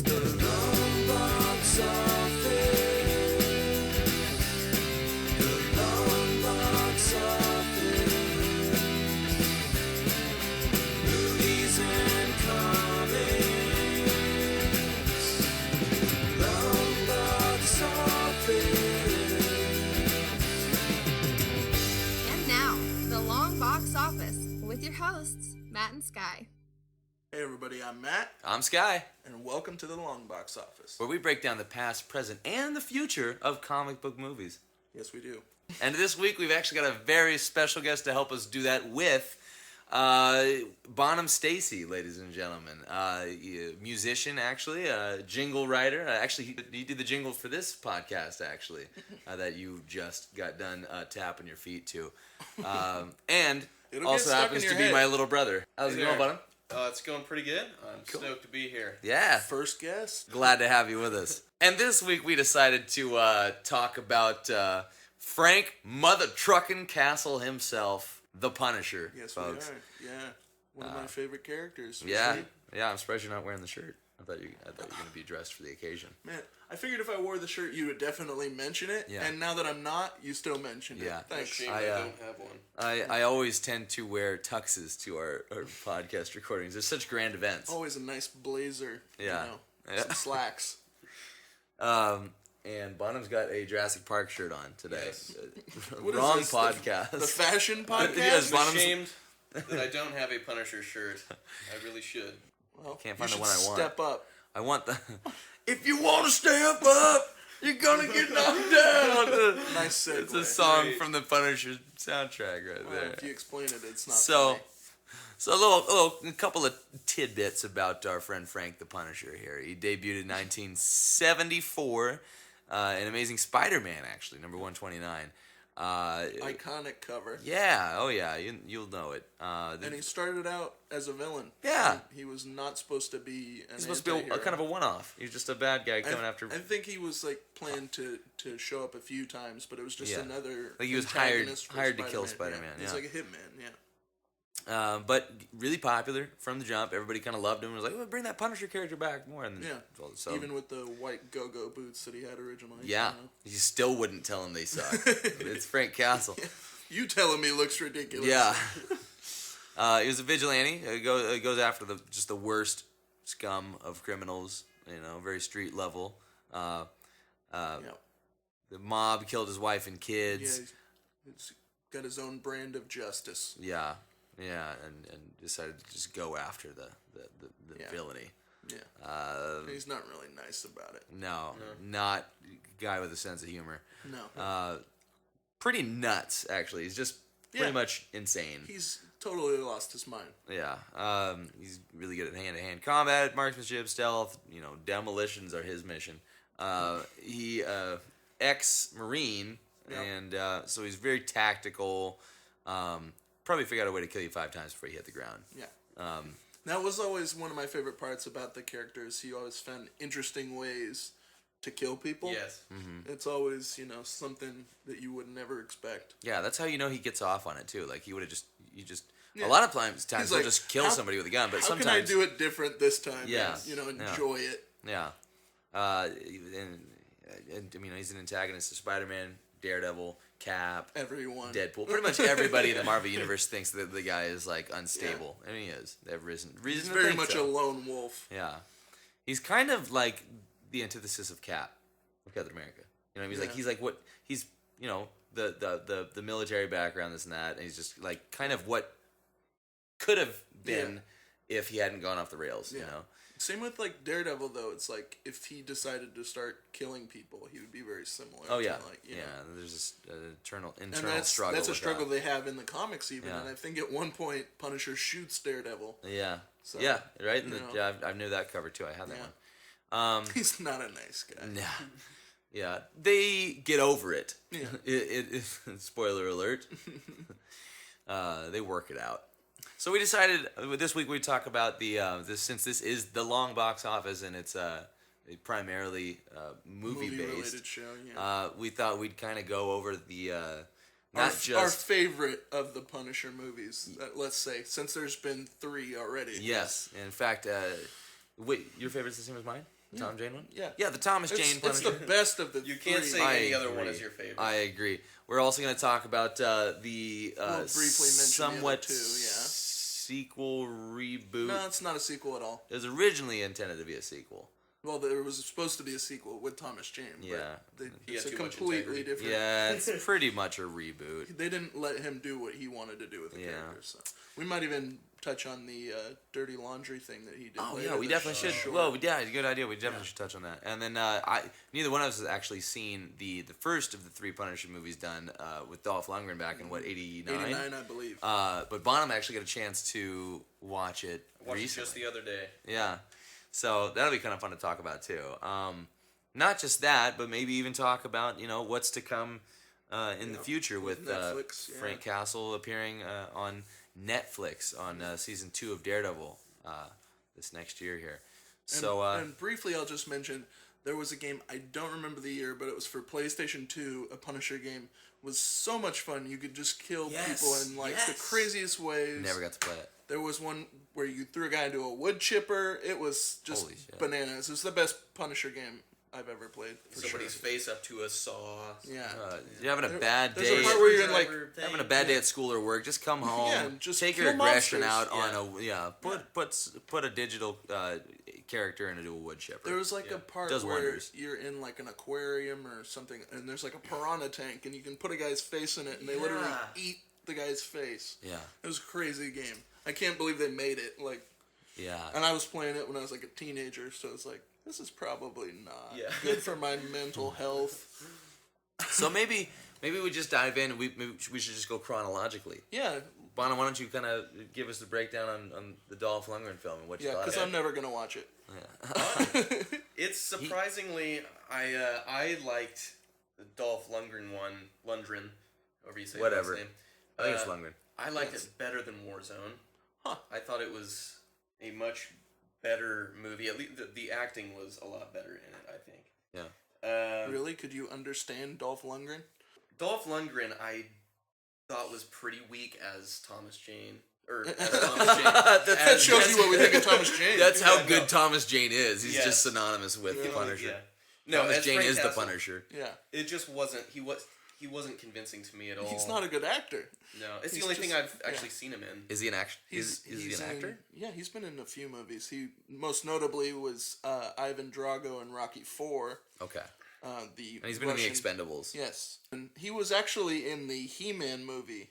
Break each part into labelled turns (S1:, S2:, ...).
S1: the Longbox Office. The Longbox Office. Movies and comics. Longbox Office.
S2: And now, the Longbox Office with your hosts, Matt and Sky.
S3: Hey everybody, I'm Matt,
S4: I'm Sky,
S3: and welcome to the Longbox Office.
S4: where we break down the past, present, and the future of comic book movies.
S3: Yes, we do.
S4: And this week we've actually got a very special guest to help us do that with Bonham Stacey, ladies and gentlemen. Musician, actually, jingle writer. Actually, he did the jingle for this podcast, actually, that you just got done tapping your feet to. And
S3: It'll get
S4: also
S3: stuck
S4: happens
S3: in
S4: to
S3: your
S4: be
S3: head.
S4: my little brother. How's it
S5: Hey
S4: going,
S5: there.
S4: Bonham?
S5: It's going pretty good. I'm stoked to be here.
S4: Yeah.
S3: First guest?
S4: Glad to have you with us. And this week we decided to talk about Frank Mother Truckin' Castle himself, the Punisher.
S3: Yes,
S4: folks.
S3: we are. Yeah. One of my favorite characters. for
S4: Yeah,
S3: sure.
S4: yeah. I'm surprised you're not wearing the shirt. I thought you were going to be dressed for the occasion.
S3: Man, I figured if I wore the shirt, you would definitely mention it.
S4: Yeah.
S3: And now that I'm not, you still mentioned
S4: Yeah.
S3: it. Thanks.
S5: Shame
S4: I,
S5: I don't have one.
S4: I always tend to wear tuxes to our podcast recordings. They're such grand events.
S3: Always a nice blazer.
S4: Yeah.
S3: You know,
S4: Yeah.
S3: some slacks.
S4: And Bonham's got a Jurassic Park shirt on today.
S5: Yes.
S3: What is
S4: Wrong
S3: this,
S4: podcast.
S3: The fashion podcast?
S4: Yes,
S5: I'm
S4: Bonham's-
S5: ashamed that I don't have a Punisher shirt. I really should.
S3: Well,
S4: Can't
S3: you
S4: find the
S3: should
S4: one I want.
S3: Step up.
S4: I want the. If you want to step up, you're gonna get knocked down.
S3: Nice segue.
S4: It's a song
S5: Great.
S4: from the Punisher soundtrack right
S3: Well,
S4: there.
S3: if you explain it, it's not
S4: So,
S3: funny.
S4: a couple of tidbits about our friend Frank the Punisher here. He debuted in 1974, an Amazing Spider-Man, actually, number 129.
S3: Iconic cover.
S4: Yeah, oh yeah, you'll know it.
S3: And he started out as a villain.
S4: Yeah.
S3: He was not supposed to be an
S4: He's supposed to be a
S3: anti-hero.
S4: kind of a one-off. He's just a bad guy coming after.
S3: I think he was like planned to show up a few times, but it was just
S4: Yeah.
S3: another.
S4: Like he was
S3: antagonist for
S4: hired to kill Spider-Man,
S3: He's
S4: yeah.
S3: like a hitman. Yeah.
S4: But really popular from the jump. Everybody kind of loved him. Was like, oh, bring that Punisher character back more. And
S3: Yeah.
S4: so,
S3: Even with the white go-go boots that he had originally.
S4: yeah,
S3: You know?
S4: you still wouldn't tell him they suck. It's Frank Castle.
S3: You telling me looks ridiculous.
S4: Yeah. He was a vigilante. He goes after just the worst scum of criminals. Very street level.
S3: Yeah.
S4: The mob killed his wife and kids.
S3: He's got his own brand of justice.
S4: Yeah, and decided to just go after the
S3: Yeah.
S4: villainy.
S3: Yeah. He's not really nice about it.
S4: No, not guy with a sense of humor.
S3: No.
S4: Pretty nuts, actually. He's just pretty much insane.
S3: He's totally lost his mind.
S4: Yeah. He's really good at hand-to-hand combat, marksmanship, stealth. Demolitions are his mission. He ex-Marine, and so he's very tactical. Probably figured out a way to kill you 5 times before you hit the ground.
S3: Yeah. That was always one of my favorite parts about the characters. He always found interesting ways to kill people.
S5: Yes.
S3: It's always, something that you would never expect.
S4: Yeah, that's how he gets off on it too. Like he would have
S3: Yeah.
S4: a lot of times
S3: He's
S4: he'll
S3: like,
S4: just kill
S3: how-
S4: somebody with a gun, but
S3: How
S4: sometimes
S3: can I do it different this time?
S4: Yeah.
S3: And, enjoy it.
S4: Yeah. And I mean, he's an antagonist to Spider-Man, Daredevil, Cap,
S3: Everyone.
S4: Deadpool. Pretty much everybody in the Marvel universe thinks that the guy is like unstable. I mean, he is. They have reason
S3: He's
S4: to
S3: very
S4: think
S3: much
S4: so.
S3: a lone wolf.
S4: Yeah. He's kind of like the antithesis of Cap, of Captain America. He's like what he's the military background, this and that, and he's just like kind of what could have been if he hadn't gone off the rails.
S3: Yeah. Same with like Daredevil though. It's like if he decided to start killing people, he would be very similar.
S4: Oh yeah,
S3: to, like, you know.
S4: There's this internal
S3: And
S4: struggle.
S3: that's a
S4: with
S3: struggle
S4: that.
S3: they have in the comics even,
S4: Yeah.
S3: and I think at one point Punisher shoots Daredevil.
S4: Yeah,
S3: So,
S4: yeah, right.
S3: you know.
S4: Yeah, I knew that cover too. I had that
S3: Yeah.
S4: one.
S3: He's not a nice guy.
S4: Nah. Yeah, they get over it.
S3: Yeah.
S4: It spoiler alert. They work it out. So we decided this week we'd talk about since this is the Longbox Office and it's primarily movie based.
S3: Movie-related show, yeah.
S4: We thought we'd kind of go over the
S3: Our favorite of the Punisher movies, let's say, since there's been 3 already.
S4: Yes, in fact, wait, your favorite's the same as mine? The Tom Jane one?
S3: Yeah.
S4: Yeah, the Thomas Jane
S3: It's
S4: Punisher.
S3: the best of the
S5: You can't
S3: three.
S5: say
S4: I
S5: any other one
S4: agree.
S5: is your favorite.
S4: I agree. We're also going to talk about the
S3: We'll briefly mention
S4: somewhat
S3: the other two, yeah.
S4: sequel reboot.
S3: No, it's not a sequel at all.
S4: It was originally intended to be a sequel.
S3: Well, there was supposed to be a sequel with Thomas Jane.
S4: Yeah.
S3: But
S5: He
S3: it's
S5: had
S3: a
S5: too much
S3: completely
S5: integrity.
S3: different.
S4: Yeah, it's pretty much a reboot.
S3: They didn't let him do what he wanted to do with the
S4: Yeah.
S3: characters. So. We might even touch on the dirty laundry thing that he did.
S4: Oh
S3: later
S4: yeah, we
S3: this
S4: definitely should.
S3: short.
S4: Well, yeah, good idea. We definitely should touch on that. And then neither one of us has actually seen the first of the 3 Punisher movies done with Dolph Lundgren back in what 89.
S3: 89, I believe.
S4: But Bonham actually got a chance to watch it
S5: I watched it
S4: recently.
S5: just the other day.
S4: Yeah, so that'll be kind of fun to talk about too. Not just that, but maybe even talk about what's to come in the future with
S3: Netflix, yeah.
S4: Frank Castle appearing on Netflix on season 2 of Daredevil this next year here. So
S3: and briefly, I'll just mention there was a game, I don't remember the year, but it was for PlayStation 2, a Punisher game. It was so much fun. You could just kill people in the craziest ways.
S4: never got to play it.
S3: There was one where you threw a guy into a wood chipper. It was just
S4: Holy shit.
S3: bananas. It was the best Punisher game I've ever played. For
S5: Somebody's
S3: sure.
S5: face up to a saw.
S3: Yeah.
S4: You're having a bad
S3: There's
S4: day.
S3: a part where you're in
S4: Having a bad day at school or work, just come home.
S3: Yeah, just
S4: take
S3: kill
S4: your aggression
S3: monsters.
S4: out on put a digital character into a wood chipper.
S3: There was a part
S4: Does
S3: where
S4: wonders.
S3: you're in an aquarium or something, and there's a piranha tank, and you can put a guy's face in it, and they literally eat the guy's face.
S4: Yeah.
S3: It was a crazy game. I can't believe they made it.
S4: Yeah.
S3: And I was playing it when I was a teenager, so it's this is probably not
S5: Yeah.
S3: good for my mental health.
S4: So maybe we just dive in. Maybe we should just go chronologically.
S3: Yeah,
S4: Bonham, why don't you kind of give us the breakdown on the Dolph Lundgren film and what you
S3: yeah,
S4: thought
S3: because
S4: of it?
S3: I'm never gonna watch it.
S5: It's surprisingly, I liked the Dolph Lundgren one, however you say
S4: Whatever.
S5: his name.
S4: I think it's Lundgren.
S5: I liked
S3: Yes.
S5: it better than Warzone.
S3: Huh.
S5: I thought it was a much better movie. At least the acting was a lot better in it, I think.
S4: Yeah.
S3: Really? Could you understand Dolph Lundgren?
S5: Dolph Lundgren, I thought was pretty weak as Thomas Jane. Or as Thomas Jane.
S3: That shows you what we think of Thomas Jane.
S4: That's how
S5: Yeah,
S4: good
S5: no.
S4: Thomas Jane is. He's
S5: Yes.
S4: just synonymous with the
S5: Yeah.
S4: Punisher.
S5: Yeah. No,
S4: Thomas
S5: as
S4: Jane
S5: Frank
S4: is the
S5: Castle,
S4: Punisher.
S3: Yeah,
S5: It just wasn't. He wasn't convincing to me at all.
S3: he's not a good actor.
S5: No, it's
S3: he's
S5: the only thing
S3: just-
S5: I've actually seen him in.
S4: Is he an action? Is he
S3: He's
S4: an actor?
S3: Yeah, he's been in a few movies. He most notably was Ivan Drago in Rocky IV.
S4: Okay.
S3: The
S4: And he's been
S3: Russian,
S4: in the Expendables.
S3: Yes, and he was actually in the He-Man movie.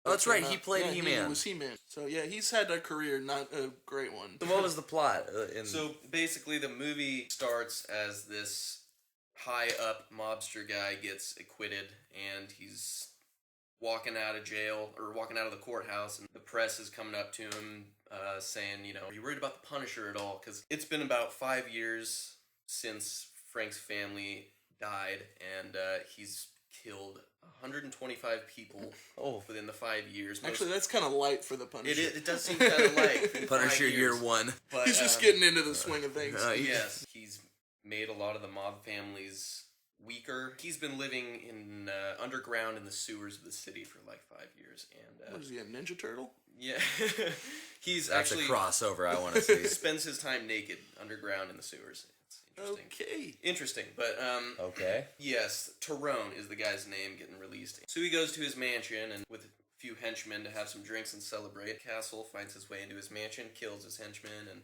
S4: Oh, that's right. He
S3: He
S4: played He-Man.
S3: He was He-Man. So yeah, he's had a career, not a great one.
S4: So what was the plot?
S5: So basically, the movie starts as this high up mobster guy gets acquitted, and he's walking out of jail or walking out of the courthouse, and the press is coming up to him saying, are you worried about the Punisher at all? Because it's been about 5 years since Frank's family died, and he's killed 125 people within the 5 years.
S3: Actually, that's kind of light for the Punisher.
S5: It does seem kind of light.
S4: Punisher year 1.
S5: But,
S3: He's just getting into the swing of things.
S5: Yes, he's made a lot of the mob families weaker. He's been living in underground in the sewers of the city for 5 years, and
S3: What is he, a Ninja Turtle?
S5: yeah, he's
S4: That's
S5: actually
S4: a crossover I want to see.
S5: spends his time naked underground in the sewers. It's interesting.
S3: Okay.
S5: Interesting, but
S4: Okay.
S5: yes, Tyrone is the guy's name getting released. So he goes to his mansion and with a few henchmen to have some drinks and celebrate. Castle finds his way into his mansion, kills his henchmen, and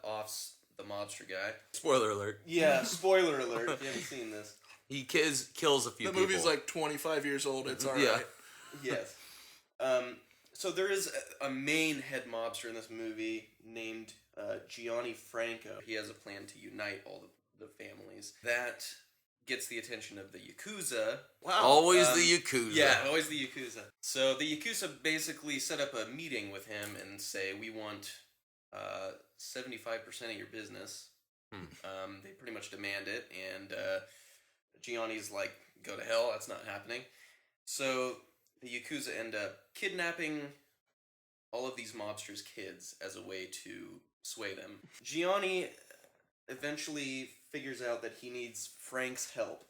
S5: offs the mobster guy.
S4: Spoiler alert.
S5: Yeah, spoiler alert if you haven't seen this.
S4: He kills a few
S3: The
S4: people.
S3: movie's 25 years old. It's alright.
S4: Yeah.
S5: Yes. So there is a main head mobster in this movie named Gianni Franco. He has a plan to unite all the families. That gets the attention of the Yakuza.
S3: Wow.
S4: Always the Yakuza.
S5: Yeah, always the Yakuza. So the Yakuza basically set up a meeting with him and say, we want 75% of your business. They pretty much demand it, and Gianni's like, go to hell, that's not happening. So the Yakuza end up kidnapping all of these mobsters' kids as a way to sway them. Gianni eventually figures out that he needs Frank's help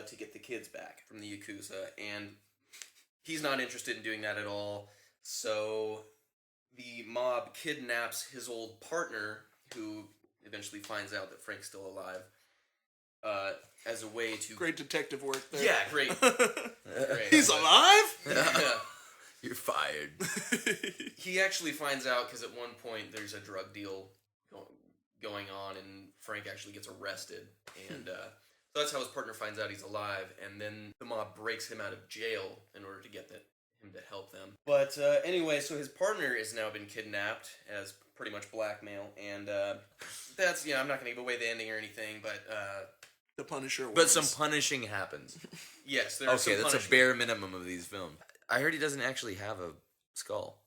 S5: to get the kids back from the Yakuza, and he's not interested in doing that at all. So the mob kidnaps his old partner, who eventually finds out that Frank's still alive. As a way to
S3: Great detective work there.
S5: yeah, great. Great.
S3: He's alive?
S5: Yeah.
S4: You're fired.
S5: He actually finds out because at one point there's a drug deal going on, and Frank actually gets arrested, and so that's how his partner finds out he's alive, and then the mob breaks him out of jail in order to get him to help them. But anyway, so his partner has now been kidnapped as pretty much blackmail, and that's, I'm not going to give away the ending or anything, but
S3: The Punisher wins.
S4: But some punishing happens.
S5: yes, there's some
S4: Okay, that's a
S5: punishment.
S4: bare minimum of these films. I heard he doesn't actually have a skull.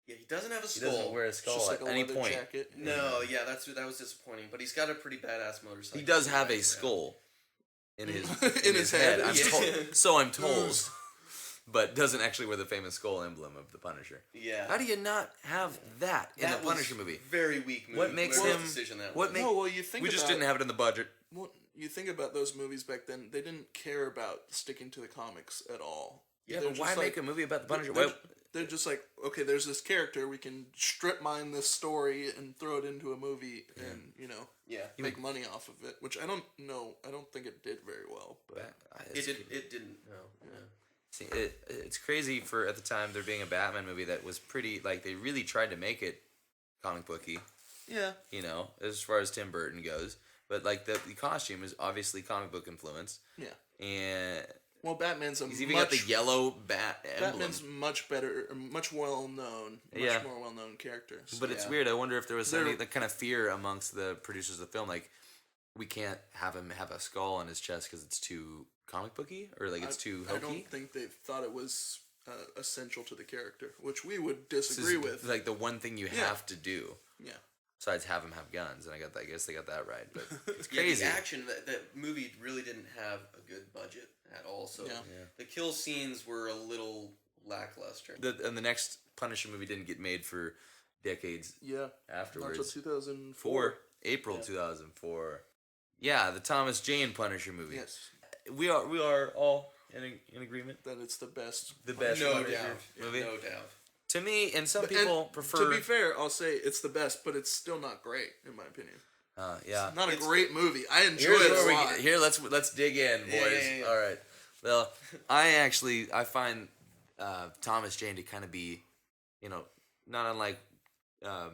S5: Yeah, he doesn't have a
S4: He
S5: skull.
S4: doesn't wear a
S3: It's
S4: skull
S3: just like
S4: at
S3: a
S4: any
S3: leather
S4: point.
S3: jacket.
S5: No, yeah, that was disappointing. But he's got a pretty badass motorcycle.
S4: He does have a
S5: Right, yeah.
S4: skull in his
S3: In his head.
S4: I'm
S5: Yeah.
S4: told, so I'm told, but doesn't actually wear the famous skull emblem of the Punisher.
S5: Yeah.
S4: How do you not have that in
S5: That
S4: the
S5: was
S4: Punisher movie?
S5: Very weak movie.
S4: What makes
S5: Very
S4: him-
S5: decision that
S4: what
S5: was.
S4: make-
S3: No, well, you think
S4: We just
S3: about-
S4: didn't have it in the budget.
S3: Well, you think about those movies back then, they didn't care about sticking to the comics at all.
S4: Yeah,
S3: They're
S4: but why
S3: just
S4: make
S3: like-
S4: a movie about the Punisher?
S3: They're,
S4: Why-
S3: they're just like, okay, there's this character, we can strip mine this story and throw it into a movie and,
S5: Yeah.
S3: make money off of it, which I don't know. I don't think it did very well. But
S5: It didn't. No. Yeah.
S4: See, it's crazy for at the time there being a Batman movie that was pretty, like, they really tried to make it comic booky,
S3: yeah,
S4: as far as Tim Burton goes. But, like, the costume is obviously comic book influenced.
S3: yeah.
S4: And
S3: Well, Batman's a
S4: he's even
S3: much,
S4: got the yellow bat emblem.
S3: Batman's much better, much more well known character. So,
S4: But it's
S5: Yeah.
S4: weird. I wonder if there was
S3: There-
S4: any the kind of fear amongst the producers of the film, like, we can't have him have a skull on his chest because it's too comic booky, or like it's too
S3: I
S4: hokey.
S3: don't think they thought it was essential to the character, which we would
S4: This
S3: disagree
S4: is,
S3: with.
S4: like, the one thing you
S3: Yeah.
S4: have to do.
S3: Yeah.
S4: Besides have him have guns, and I guess they got that right. But it's
S5: Yeah,
S4: crazy.
S5: the action, that movie really didn't have a good budget at all. So
S3: Yeah.
S5: the kill scenes were a little lackluster.
S4: And the next Punisher movie didn't get made for decades
S3: Yeah. Not
S4: afterwards.
S3: until 2004.
S4: April 2004. Yeah, the Thomas Jane Punisher movie.
S3: Yes.
S4: We are all in agreement.
S3: That it's the best.
S4: The best
S5: No
S4: Punisher
S5: doubt.
S4: movie.
S5: No doubt.
S4: To me, and some
S3: And
S4: people prefer.
S3: To be fair, I'll say it's the best, but it's still not great in my opinion.
S4: Yeah.
S3: Not a
S5: It's-
S3: great movie. I enjoy
S4: Here's
S3: it
S4: where
S3: a
S4: we
S3: lot.
S4: here. Let's dig in, boys.
S5: Yeah.
S4: All right. Well, I find Thomas Jane to kind of be, not unlike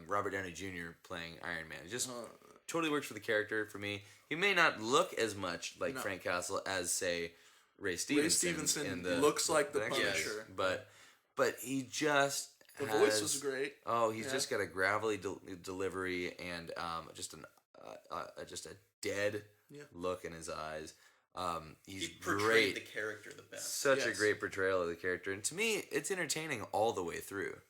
S4: Robert Downey Jr. playing Iron Man. It just totally works for the character for me. He may not look as much like
S3: No.
S4: Frank Castle as, say, Ray Stevenson. in the,
S3: looks like the
S4: next
S3: Punisher.
S4: movie. But he just
S3: The
S4: has,
S3: voice was great.
S4: Oh, he's
S3: Yeah.
S4: just got a gravelly delivery and just a dead
S3: Yeah.
S4: look in his eyes. He's
S5: He portrayed
S4: great.
S5: the character the best.
S4: Such a
S3: Yes.
S4: great portrayal of the character, and to me, it's entertaining all the way through.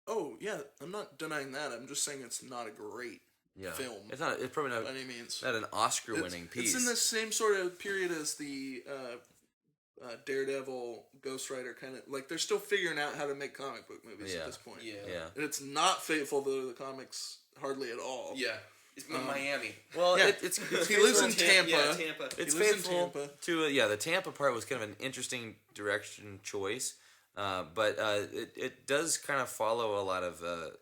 S3: Oh yeah, I'm not denying that. I'm just saying it's not a great
S4: Yeah,
S3: film
S4: It's not. It's probably
S3: by
S4: not,
S3: any means.
S4: not an Oscar-winning piece.
S3: It's in the same sort of period as the Daredevil, Ghost Rider kind of. Like they're still figuring out how to make comic book movies
S4: Yeah.
S3: at this point.
S5: Yeah.
S4: Yeah.
S3: And it's not faithful to the comics hardly at all.
S5: Yeah. It's in Miami.
S4: Well,
S3: Yeah.
S4: it's
S3: He lives in
S5: Tampa.
S3: Tampa.
S5: Yeah, Tampa.
S4: It's
S3: He lives in
S4: faithful
S3: Tampa.
S4: to the Tampa part was kind of an interesting direction choice, but it does kind of follow a lot of the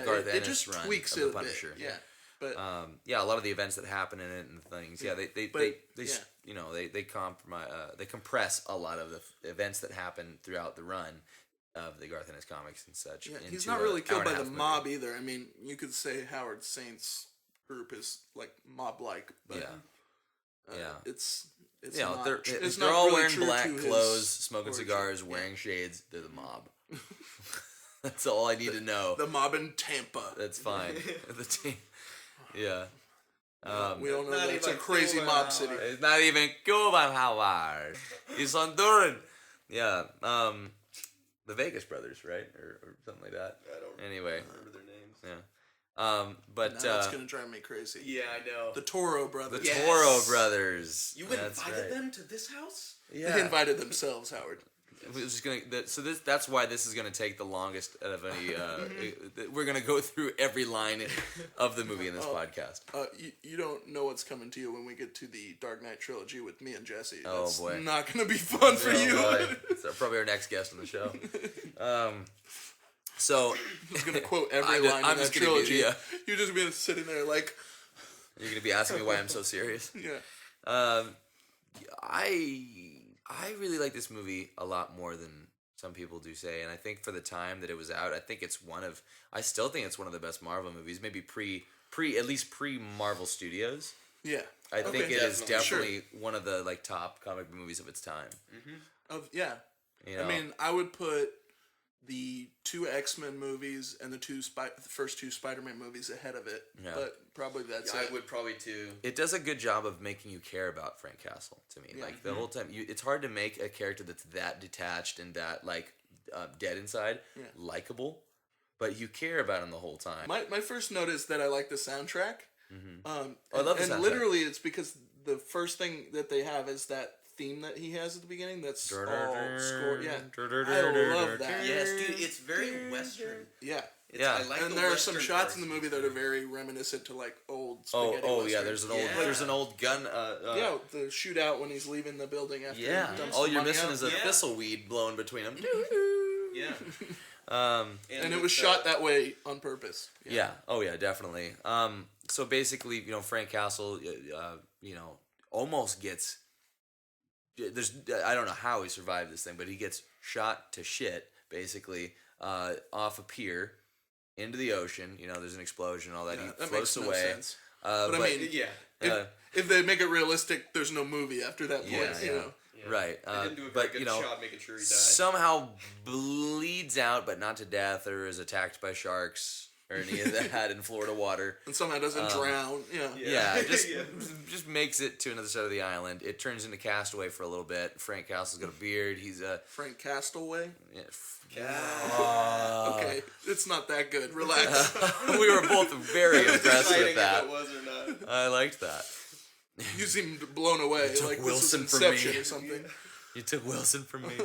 S4: Garth
S3: it
S4: Ennis
S3: just
S4: run
S3: tweaks
S4: of
S3: it
S4: the
S3: a bit.
S4: Punisher.
S3: Yeah, but
S4: A lot of the events that happen in it and things. Yeah, they compromise. They compress a lot of the events that happen throughout the run of the Garth Ennis comics and such.
S3: yeah,
S4: into
S3: he's not
S4: a
S3: really killed by
S4: hour-and-a-half
S3: the
S4: movie.
S3: mob either. I mean, you could say Howard Saint's group is like mob-like, but
S4: Yeah.
S3: it's
S4: Yeah,
S3: not,
S4: they're
S3: it's
S4: they're
S3: not
S4: all
S3: really
S4: wearing
S3: true
S4: black
S3: to his
S4: clothes, smoking
S3: origin.
S4: cigars,
S3: Yeah.
S4: wearing shades. They're the mob. That's all I need to know.
S3: The mob in Tampa.
S4: That's fine. The team. Yeah.
S3: We all know
S5: Not
S3: that's a
S5: even
S3: crazy
S5: Cuba,
S3: mob city.
S4: It's not even Cuban, Howard. It's Honduran. Yeah. The Vegas brothers, right, or something like that.
S5: I don't
S4: Anyway.
S5: remember their names.
S4: Yeah. But
S3: Now that's gonna drive me crazy.
S5: Yeah, I know.
S3: The Toro brothers.
S4: the
S5: Yes.
S4: Toro brothers.
S5: You
S4: That's
S5: invited
S4: right.
S5: them to this house?
S4: Yeah.
S3: They invited themselves, Howard.
S4: We're just gonna. That's why this is gonna take the longest of any. We're gonna go through every line of the movie in this podcast.
S3: You don't know what's coming to you when we get to the Dark Knight trilogy with me and Jesse.
S4: Oh,
S3: That's
S4: boy.
S3: not gonna be fun for
S4: Oh,
S3: you.
S4: boy. It's probably our next guest on the show. So
S3: I was gonna quote every
S4: I'm
S3: line in
S4: just
S3: that
S4: gonna be-
S3: trilogy.
S4: yeah.
S3: You're just gonna be sitting there like,
S4: you're gonna be asking me why I'm so serious.
S3: yeah.
S4: I really like this movie a lot more than some people do say, and I think for the time that it was out, I still think it's one of the best Marvel movies. Maybe at least pre Marvel Studios.
S3: Yeah.
S4: I think it is
S5: Definitely.
S4: definitely one of the like top comic book movies of its time.
S3: Yeah.
S4: You know?
S3: I mean, I would put the 2 X-Men movies and the first 2 Spider-Man movies ahead of it.
S4: Yeah.
S3: But probably that's
S5: I
S3: it.
S5: would probably too.
S4: It does a good job of making you care about Frank Castle to me.
S3: Yeah.
S4: Like the whole time, it's hard to make a character that's that detached and that like dead inside likable, but you care about him the whole time.
S3: My first note is that I like the soundtrack.
S4: I love the
S3: and
S4: soundtrack.
S3: literally, it's because the first thing that they have is that theme that he has at the beginning. That's all scored. Yeah, I love that.
S5: Yes, dude, it's very Western.
S3: Yeah.
S5: I like
S3: And
S5: the
S3: there are some
S5: Western
S3: shots in the
S5: parts.
S3: movie that are very reminiscent to like old spaghetti
S4: Oh yeah,
S3: westerns.
S4: there's an old gun.
S3: Yeah, the shootout when he's leaving the building after.
S4: Yeah,
S3: he dumps
S4: all
S3: the
S4: you're
S3: money
S4: missing
S3: out.
S4: is a
S5: Yeah.
S4: thistleweed blowing between them.
S5: Yeah.
S3: And it
S5: with
S3: was shot that way on purpose.
S4: Yeah. Oh yeah, definitely. So basically, Frank Castle, almost gets. I don't know how he survived this thing, but he gets shot to shit basically off a pier into the ocean. There's an explosion, and all that.
S3: Yeah,
S4: He
S3: that
S4: floats
S3: makes no
S4: away.
S3: sense. But I mean,
S5: Yeah.
S3: if they make it realistic, there's no movie after that point.
S4: Yeah,
S3: You
S4: yeah.
S3: know.
S4: Right.
S5: They didn't do a very
S4: but
S5: good job making sure he died.
S4: somehow bleeds out, but not to death, or is attacked by sharks or any of that in Florida water.
S3: And somehow doesn't drown. Yeah.
S4: Yeah, just
S5: Yeah.
S4: just makes it to another side of the island. It turns into Castaway for a little bit. Frank Castle's got a beard. He's a
S3: Frank Castaway.
S4: yeah,
S3: Okay, it's not that good. Relax.
S4: we were both very impressed
S5: Deciding
S4: with that.
S5: if it was or not.
S4: I liked that.
S3: You seemed blown away.
S4: took
S3: Like
S4: Wilson
S3: this was
S4: from
S3: Inception
S4: me.
S3: or something.
S4: You took Wilson from me.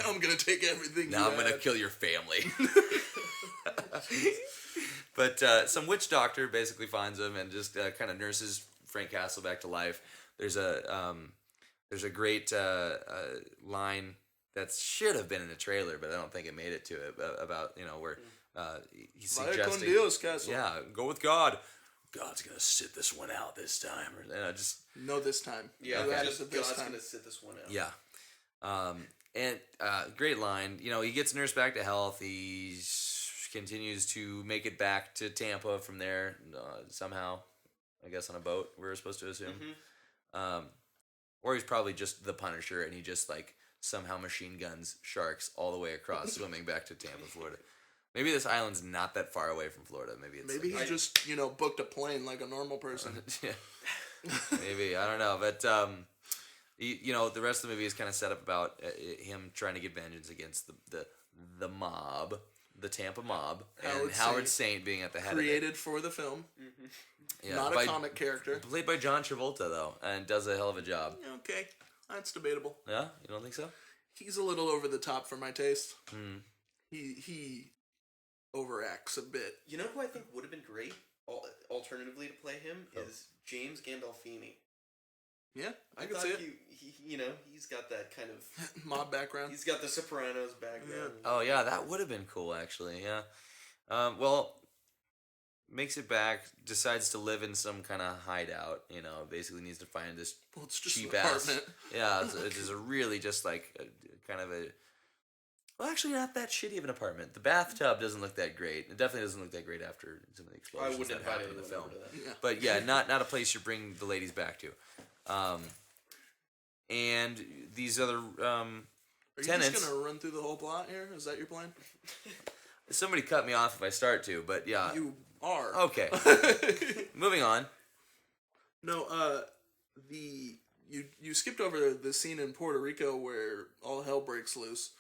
S3: I'm gonna take everything.
S4: Now
S3: you
S4: I'm gonna
S3: had.
S4: kill your family. But some witch doctor basically finds him and just kind of nurses Frank Castle back to life. There's a great line that should have been in the trailer, but I don't think it made it to it. About where he's
S3: Vaya con
S4: suggesting,
S3: Dios, Castle.
S4: yeah, go with God. God's gonna sit this one out this time, or just
S3: No, this time.
S5: Yeah,
S3: that
S5: just
S3: is the this
S5: God's
S3: time.
S5: gonna sit this one out.
S4: yeah. And great line. He gets nursed back to health. He continues to make it back to Tampa from there somehow. I guess on a boat, we're supposed to assume. Or he's probably just the Punisher, and he just like somehow machine guns sharks all the way across, swimming back to Tampa, Florida. Maybe this island's not that far away from Florida. Maybe it's
S3: Maybe
S4: like,
S3: he just booked a plane like a normal person.
S4: yeah. Maybe, I don't know, but the rest of the movie is kind of set up about him trying to get vengeance against the mob, the Tampa mob, and Howard Saint being at the head
S3: Created for the film,
S4: of it. Yeah,
S3: not a comic character.
S4: Played by John Travolta though, and does a hell of a job.
S3: Okay, that's debatable.
S4: Yeah, you don't think so?
S3: He's a little over the top for my taste.
S4: Hmm.
S3: He overacts a bit.
S5: You know who I think would have been great, alternatively to play him, is James Gandolfini.
S3: Yeah, I can
S5: thought
S3: see it.
S5: He's got that kind of.
S3: Mob background.
S5: He's got the Sopranos background.
S4: Oh yeah, that would have been cool actually. Yeah. Well, makes it back. Decides to live in some kind of hideout. Basically needs to find this
S3: Well, it's just
S4: cheap
S3: an
S4: ass.
S3: apartment.
S4: Yeah, it's a really just like kind of a. Well, actually, not that shitty of an apartment. The bathtub doesn't look that great. It definitely doesn't look that great after some of the
S5: I
S4: explosions
S5: wouldn't
S4: that
S5: invite
S4: happened in the
S5: anyone
S4: film.
S5: over to that.
S3: Yeah.
S4: But yeah, not a place you bring the ladies back to. And these other
S3: Are you
S4: tenants.
S3: just gonna run through the whole plot here? Is that your plan?
S4: Somebody cut me off if I start to, but yeah.
S3: You are.
S4: Okay. Moving on.
S3: No, you skipped over the scene in Puerto Rico where all hell breaks loose.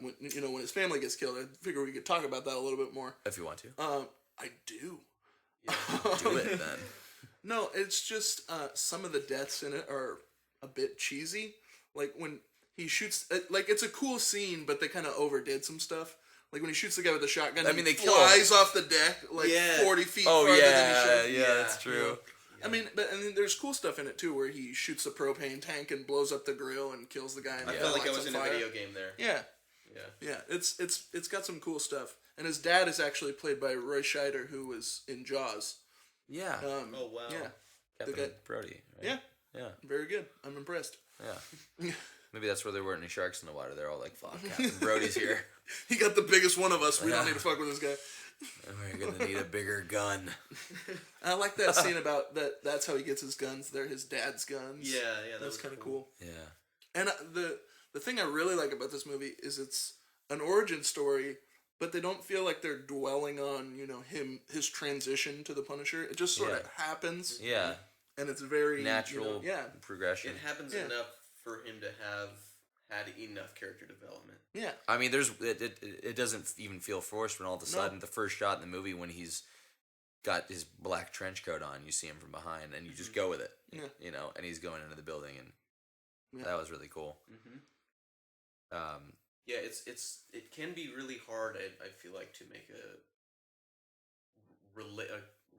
S3: When his family gets killed. I figure we could talk about that a little bit more.
S4: If you want to.
S3: I do.
S4: Do it then.
S3: No, it's just some of the deaths in it are a bit cheesy. Like when he shoots, it's a cool scene, but they kind of overdid some stuff. Like when he shoots the guy with the shotgun,
S4: I mean,
S3: he
S4: they kill
S3: flies off the deck 40 feet farther than he should.
S4: that's true.
S3: I mean, there's cool stuff in it too, where he shoots a propane tank and blows up the grill and kills the guy. And
S5: I felt like I was in a video game there.
S3: Yeah, Yeah, it's got some cool stuff. And his dad is actually played by Roy Scheider, who was in Jaws.
S4: Yeah.
S5: Oh wow.
S3: Yeah,
S4: Captain
S3: guy-
S4: Brody. Right?
S3: yeah,
S4: Yeah.
S3: very good. I'm impressed.
S4: Yeah. Maybe that's where there weren't any sharks in the water. They're all like, fuck, Captain Brody's here.
S3: He got the biggest one of us. We
S4: Yeah.
S3: don't need to fuck with this guy.
S4: We're going to need a bigger gun.
S3: I like that scene about that. That's how he gets his guns. They're his dad's guns.
S5: Yeah, that
S3: That's
S5: was
S3: kind of cool.
S4: Yeah.
S3: And the thing I really like about this movie is it's an origin story, but they don't feel like they're dwelling on his transition to the Punisher. It just sort of happens.
S4: Yeah.
S3: And it's very
S4: Natural progression.
S5: It happens enough for him to have had enough character development.
S3: Yeah.
S4: I mean, it doesn't even feel forced when all of a sudden the first shot in the movie when he's got his black trench coat on, you see him from behind, and you just go with it.
S3: Yeah.
S4: And he's going into the building, and that was really cool.
S5: Mm-hmm. Yeah, it can be really hard. I feel like to make a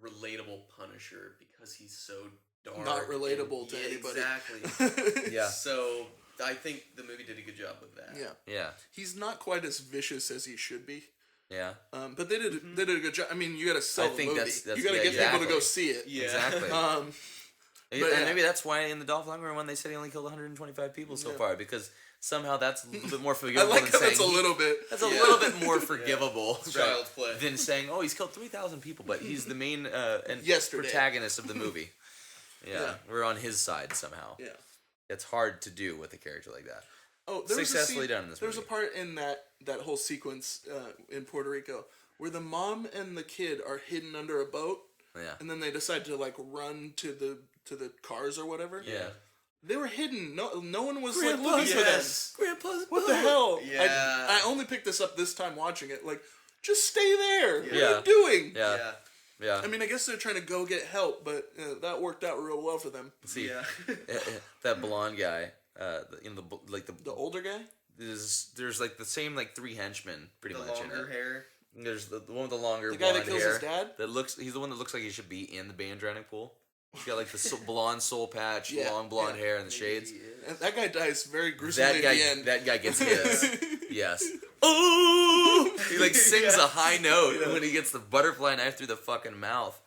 S5: relatable Punisher because he's so dark,
S3: Not relatable to anybody.
S5: Exactly.
S4: Yeah.
S5: So I think the movie did a good job with that.
S3: Yeah.
S4: Yeah.
S3: He's not quite as vicious as he should be.
S4: Yeah.
S3: But they did a good job. I mean, you got to sell
S4: I
S3: the
S4: think
S3: movie.
S4: that's
S3: You got to get people to
S4: exactly.
S3: go see it.
S5: Yeah.
S4: Exactly.
S3: But
S4: And maybe that's why in the Dolph Lundgren one they said he only killed 125 people so far, because somehow that's a little bit more
S3: I
S4: forgivable
S3: like
S4: than
S3: how
S4: saying
S3: that's a little bit.
S4: that's a little bit more forgivable
S5: Child's play.
S4: than saying, oh, he's killed 3,000 people, but he's the main and
S3: Yesterday.
S4: protagonist of the movie.
S3: Yeah.
S4: We're on his side somehow.
S3: Yeah.
S4: It's hard to do with a character like that.
S3: Oh, there
S4: Successfully
S3: was a scene,
S4: done in this
S3: There was a
S4: movie.
S3: part in that whole sequence in Puerto Rico where the mom and the kid are hidden under a boat,
S4: Yeah.
S3: and then they decide to like run to the cars or whatever.
S4: Yeah.
S3: They were hidden. No one was
S4: Grandpa's
S3: like looking for them.
S5: yes.
S4: Grandpa's
S3: What the hell?
S5: Yeah.
S3: I only picked this up this time watching it. Like, just stay there. What
S4: Yeah.
S3: are you doing?
S4: Yeah.
S5: Yeah.
S4: Yeah.
S3: I mean, I guess they're trying to go get help, but that worked out real well for them.
S4: See,
S5: Yeah.
S4: that blonde guy,
S3: The older guy?
S4: there's like the same like three henchmen pretty
S5: The
S4: much in
S5: longer
S4: it.
S5: hair.
S4: There's the one with the longer
S3: The guy
S4: blonde
S3: that kills
S4: hair.
S3: his dad?
S4: He's the one that looks like he should be in the band drowning pool. He's got like the blonde soul patch,
S3: Yeah,
S4: long blonde
S3: yeah.
S4: hair, and the shades.
S3: And that guy dies very gruesomely
S4: That
S3: at the end.
S4: guy gets his. Yes. Oh! He like sings a high note when he gets the butterfly knife through the fucking mouth.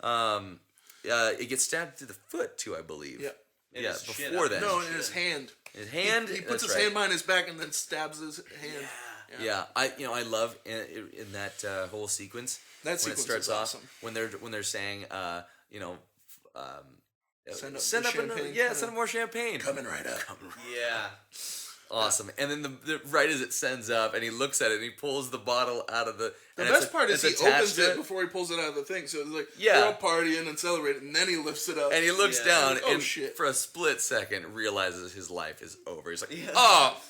S5: Yeah.
S4: It gets stabbed through the foot too, I believe.
S3: Yeah.
S5: And
S4: Yeah,
S5: his shin
S4: before
S5: up.
S4: then.
S3: No, in his hand.
S4: His hand.
S3: He puts
S4: that's
S3: his
S4: right.
S3: hand behind his back and then stabs his hand.
S4: Yeah, I love in that whole sequence
S3: That
S4: when
S3: sequence
S4: it starts
S3: is
S4: off
S3: awesome.
S4: when they're saying
S3: Send up
S4: send
S3: the
S4: up another,
S3: champagne.
S4: send more champagne.
S3: Coming right up.
S5: Yeah.
S4: Awesome. And then the right as it sends up, and he looks at it, and he pulls the bottle out of the.
S3: The
S4: and
S3: best
S4: it's
S3: part is
S4: it's
S3: he opens
S4: attached to
S3: it before he pulls it out of the thing. So it's like,
S4: Yeah.
S3: they're all partying and celebrating, and then he lifts it up.
S4: And he looks
S5: Yeah.
S4: down,
S3: Oh,
S4: and
S3: shit.
S4: for a split second, realizes his life is over. He's like,
S5: Yeah.
S4: "Oh,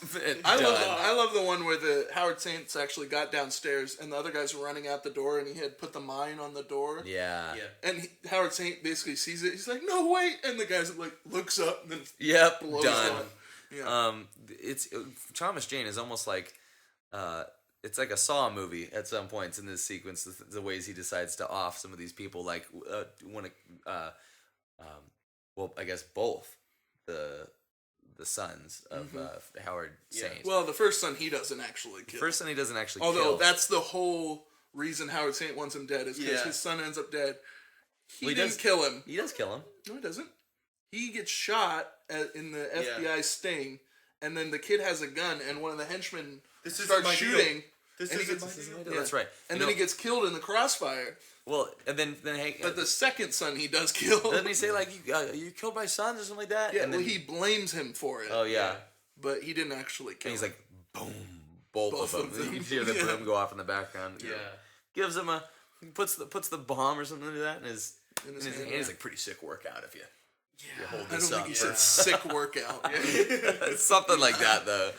S3: I
S4: done."
S3: love the one where the Howard Saints actually got downstairs, and the other guys were running out the door, and he had put the mine on the door.
S4: Yeah.
S5: Yeah.
S3: And Howard Saint basically sees it. He's like, "No, wait!" And the guy's like, looks up, and then
S4: Yep.
S3: blows
S4: Done.
S3: up. Yeah.
S4: It's Thomas Jane is almost like it's like a Saw movie at some points in this sequence. The ways he decides to off some of these people, like when well, I guess both the sons of Howard
S5: Yeah.
S4: Saint.
S3: Well, the first son he doesn't actually kill.
S4: First son he doesn't actually
S3: Although
S4: kill.
S3: that's the whole reason Howard Saint wants him dead is because
S5: Yeah.
S3: his son ends up dead. He
S4: Well, he
S3: didn't
S4: does-
S3: kill him.
S4: He does kill him.
S3: No, he doesn't. He gets shot in the FBI sting, and then the kid has a gun, and one of the henchmen
S5: This isn't
S3: starts
S5: my deal.
S3: shooting.
S5: This
S3: and he
S5: isn't
S3: gets,
S5: my deal.
S3: yeah.
S4: That's right.
S3: And
S4: You
S3: then
S4: know-
S3: he gets killed in the crossfire.
S4: Well, and then hey,
S3: But the second son he does kill.
S4: doesn't he say like you killed my son or something like that?
S3: Yeah,
S4: and
S3: well,
S4: then,
S3: he blames him for it.
S4: oh yeah.
S3: But he didn't actually kill
S4: And he's
S3: him.
S4: like, boom, both
S3: Both
S4: of
S3: of
S4: them.
S3: them.
S4: You hear the
S3: Yeah.
S4: broom go off in the background.
S5: Yeah.
S4: Gives him puts the bomb or something like that in his
S3: In his
S4: hand.
S3: hand,
S4: He's
S3: yeah.
S4: like, pretty sick workout if you hold
S3: I don't
S4: this
S3: think
S4: up.
S3: he said sick workout. Yeah.
S4: Something like that though.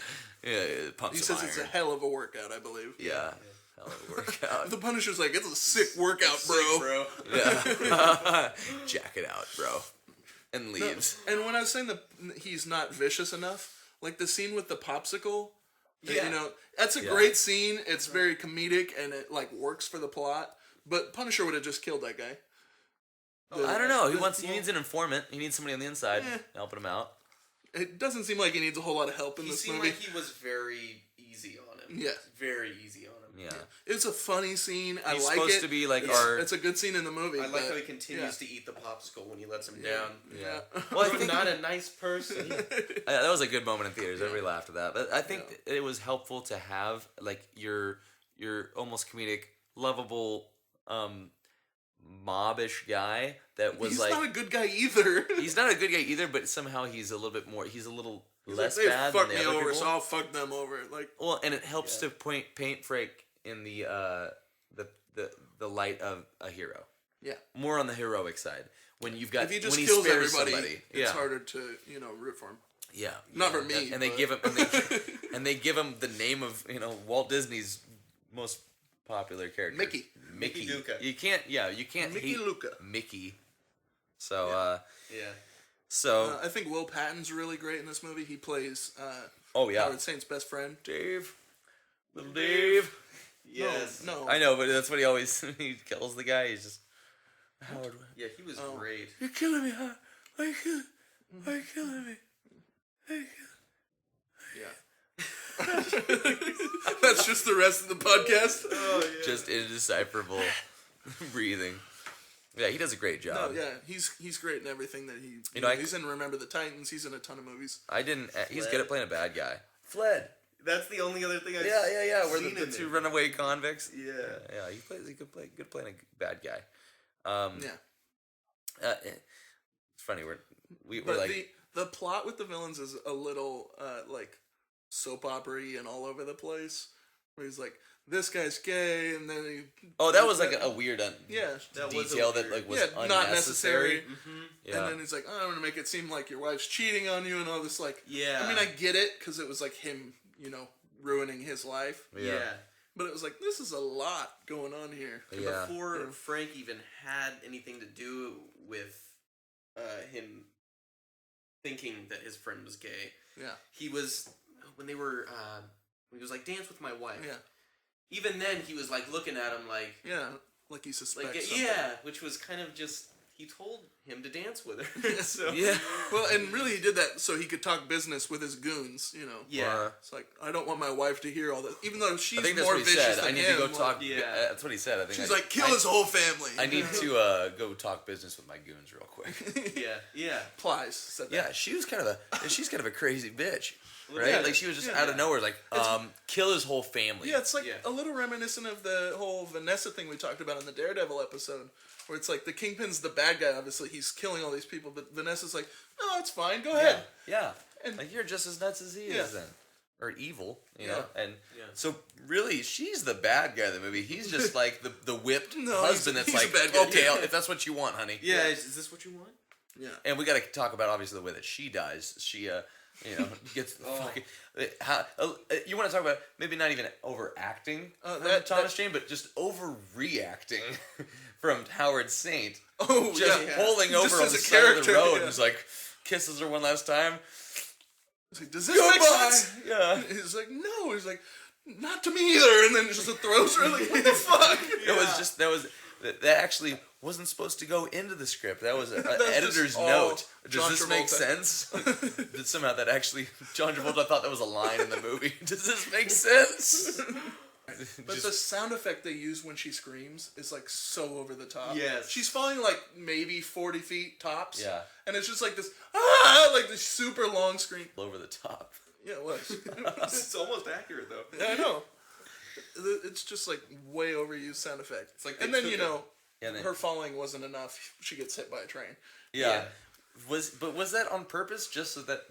S4: Yeah, it pumps
S3: He
S4: some
S3: says it's a
S4: iron.
S3: hell of a workout, I believe.
S4: Yeah, hell of a workout.
S3: The Punisher's like, it's a sick workout, bro.
S5: Bro.
S4: Yeah, jack it out, bro, and
S3: No,
S4: leaves.
S3: and when I was saying that he's not vicious enough, like the scene with the popsicle,
S5: Yeah.
S3: you know, that's a
S4: Yeah.
S3: great scene. It's very comedic and it like works for the plot. But Punisher would have just killed that guy.
S4: I don't know. He
S3: well,
S4: needs an informant. He needs somebody on the inside
S3: Eh.
S4: helping him out.
S3: It doesn't seem like he needs a whole lot of help in
S5: He
S3: this
S5: seemed
S3: movie.
S5: like he was very easy on him.
S3: Yeah.
S5: Very easy on him.
S4: Yeah.
S3: It's a funny scene. I
S4: He's
S3: like
S4: supposed
S3: it.
S4: to be like
S3: It's a good scene in the movie.
S5: I like
S3: but-
S5: how he continues to eat the popsicle when he lets him
S3: Yeah.
S5: down.
S4: Yeah.
S3: Well,
S4: Well, I
S5: I'm
S4: think
S5: not a nice person.
S4: that was a good moment in theaters. Everybody laughed at that. But I think it was helpful to have like your almost comedic, lovable, mobbish guy that was
S3: he's
S4: like
S3: not a good guy either.
S4: he's not a good guy either, but somehow he's a little bit more. He's a little
S3: He's
S4: less
S3: like, they
S4: bad
S3: fuck
S4: than
S3: me
S4: the other
S3: over,
S4: people.
S3: so I'll fuck them over. Like,
S4: Well, and it helps to paint Frank in the light of a hero.
S3: yeah.
S4: More on the heroic side. When you've got
S3: If he just
S4: when he
S3: kills
S4: spares
S3: everybody,
S4: somebody,
S3: it's harder to root for him.
S4: Yeah,
S3: Not
S4: yeah.
S3: for me,
S4: And they
S3: but-
S4: give him and they give him the name of Walt Disney's most popular character,
S3: Mickey.
S4: Mickey
S5: Luca.
S4: You can't
S3: Mickey
S4: hate
S3: Luca.
S4: Mickey. So
S5: Yeah.
S3: I think Will Patton's really great in this movie. He plays
S4: oh yeah,
S3: Howard Saint's best friend.
S4: Dave, little Dave.
S5: Yes.
S3: No.
S4: I know, but that's what he always he kills the guy. He's just Howard.
S5: Yeah, he was great.
S4: You're killing me, huh? Why you killing me?
S3: Yeah. That's just the rest of the podcast.
S5: Oh yeah.
S4: Just indecipherable breathing. Yeah, he does a great
S3: No,
S4: job.
S3: yeah, he's great in everything that he.
S4: You know,
S3: he's in Remember the Titans. He's in a ton of movies.
S4: He's good at playing a bad guy. Fled.
S5: That's the only other thing I've
S4: Yeah. Where
S5: seen
S4: the
S5: in
S4: two
S5: there.
S4: runaway convicts.
S5: Yeah.
S4: Yeah. He could play good playing a bad guy.
S3: Yeah,
S4: It's funny. We're
S3: but
S4: like
S3: the plot with the villains is a little like soap opera-y and all over the place. Where he's like, this guy's gay, and then he.
S4: oh, that was like a weird
S3: Yeah.
S5: That was a
S4: detail that
S5: weird-
S4: like was
S3: Yeah, not necessary.
S4: unnecessary. Yeah.
S3: And then he's like, oh, I'm gonna make it seem like your wife's cheating on you and all this. Like,
S5: Yeah.
S3: I mean, I get it because it was like him, ruining his life.
S5: Yeah.
S3: But it was like, this is a lot going on here.
S5: And
S4: Yeah.
S5: before Frank even had anything to do with him thinking that his friend was gay,
S3: Yeah.
S5: he was when he was like, dance with my wife.
S3: Yeah.
S5: Even then, he was like looking at him like
S3: Yeah. Like he suspects
S5: like
S3: something.
S5: yeah, which was kind of just he told him to dance with her. So
S4: Yeah.
S3: Well, and really he did that so he could talk business with his goons,
S5: yeah.
S3: It's like, I don't want my wife to hear all this. Even though she's
S4: I think that's
S3: more
S4: what he
S3: vicious
S4: said.
S3: than
S4: I need
S3: him.
S4: to go talk.
S5: yeah.
S4: That's what he said. I think
S3: She's
S4: I-
S3: like, kill
S4: I-
S3: his whole family.
S4: I need to go talk business with my goons real quick.
S5: Yeah.
S3: Plies said that.
S4: Yeah, she's kind of a crazy bitch, right?
S3: Yeah.
S4: Like she was just
S3: Yeah.
S4: out of nowhere, like kill his whole family.
S3: Yeah, it's like
S5: Yeah.
S3: a little reminiscent of the whole Vanessa thing we talked about in the Daredevil episode, where it's like the Kingpin's the bad guy, obviously, he's killing all these people, but Vanessa's like, no, it's fine, go ahead.
S4: Yeah.
S3: And-
S4: Like you're just as nuts as he
S3: Yeah.
S4: is then. Or evil, you
S3: Yeah.
S4: know? And
S5: Yeah.
S4: so really she's the bad guy of the movie. He's just like the whipped
S3: No,
S4: husband
S3: he's
S4: that's
S3: a
S4: like,
S3: bad guy,
S4: okay,
S3: yeah.
S4: if that's what you want, honey.
S5: Yeah. Is this what you want?
S3: Yeah.
S4: And we got to talk about obviously the way that she dies. She gets fucking you want to talk about maybe not even overacting from Thomas Jane, but just overreacting from Howard Saint.
S3: Oh,
S4: Just
S3: yeah.
S4: pulling
S3: Just
S4: over on
S3: as
S4: the
S3: a
S4: side of the
S3: character,
S4: road
S3: yeah.
S4: and just like kisses her one last time.
S3: He's like, does this make
S4: Goodbye.
S3: sense?
S4: Yeah.
S3: He's like, no. He's like, not to me either. And then just throws her like, what the fuck?
S4: It was just that actually wasn't supposed to go into the script. That was an
S3: That's
S4: editor's
S3: just all
S4: note. Does
S3: John
S4: this make
S3: Travolta.
S4: sense? That somehow that actually John Travolta thought that was a line in the movie. Does this make sense?
S3: But the sound effect they use when she screams is like so over the top.
S5: Yes.
S3: She's falling like maybe 40 feet tops.
S4: Yeah.
S3: And it's just like this, like this super long scream.
S4: over the top.
S3: Yeah, it was.
S5: It's almost accurate though.
S3: Yeah, I know. It's just like way overused sound effect.
S5: It's like they
S3: and then,
S5: took
S4: And then-
S3: her falling wasn't enough. She gets hit by a train.
S4: Yeah. Was that on purpose, just so that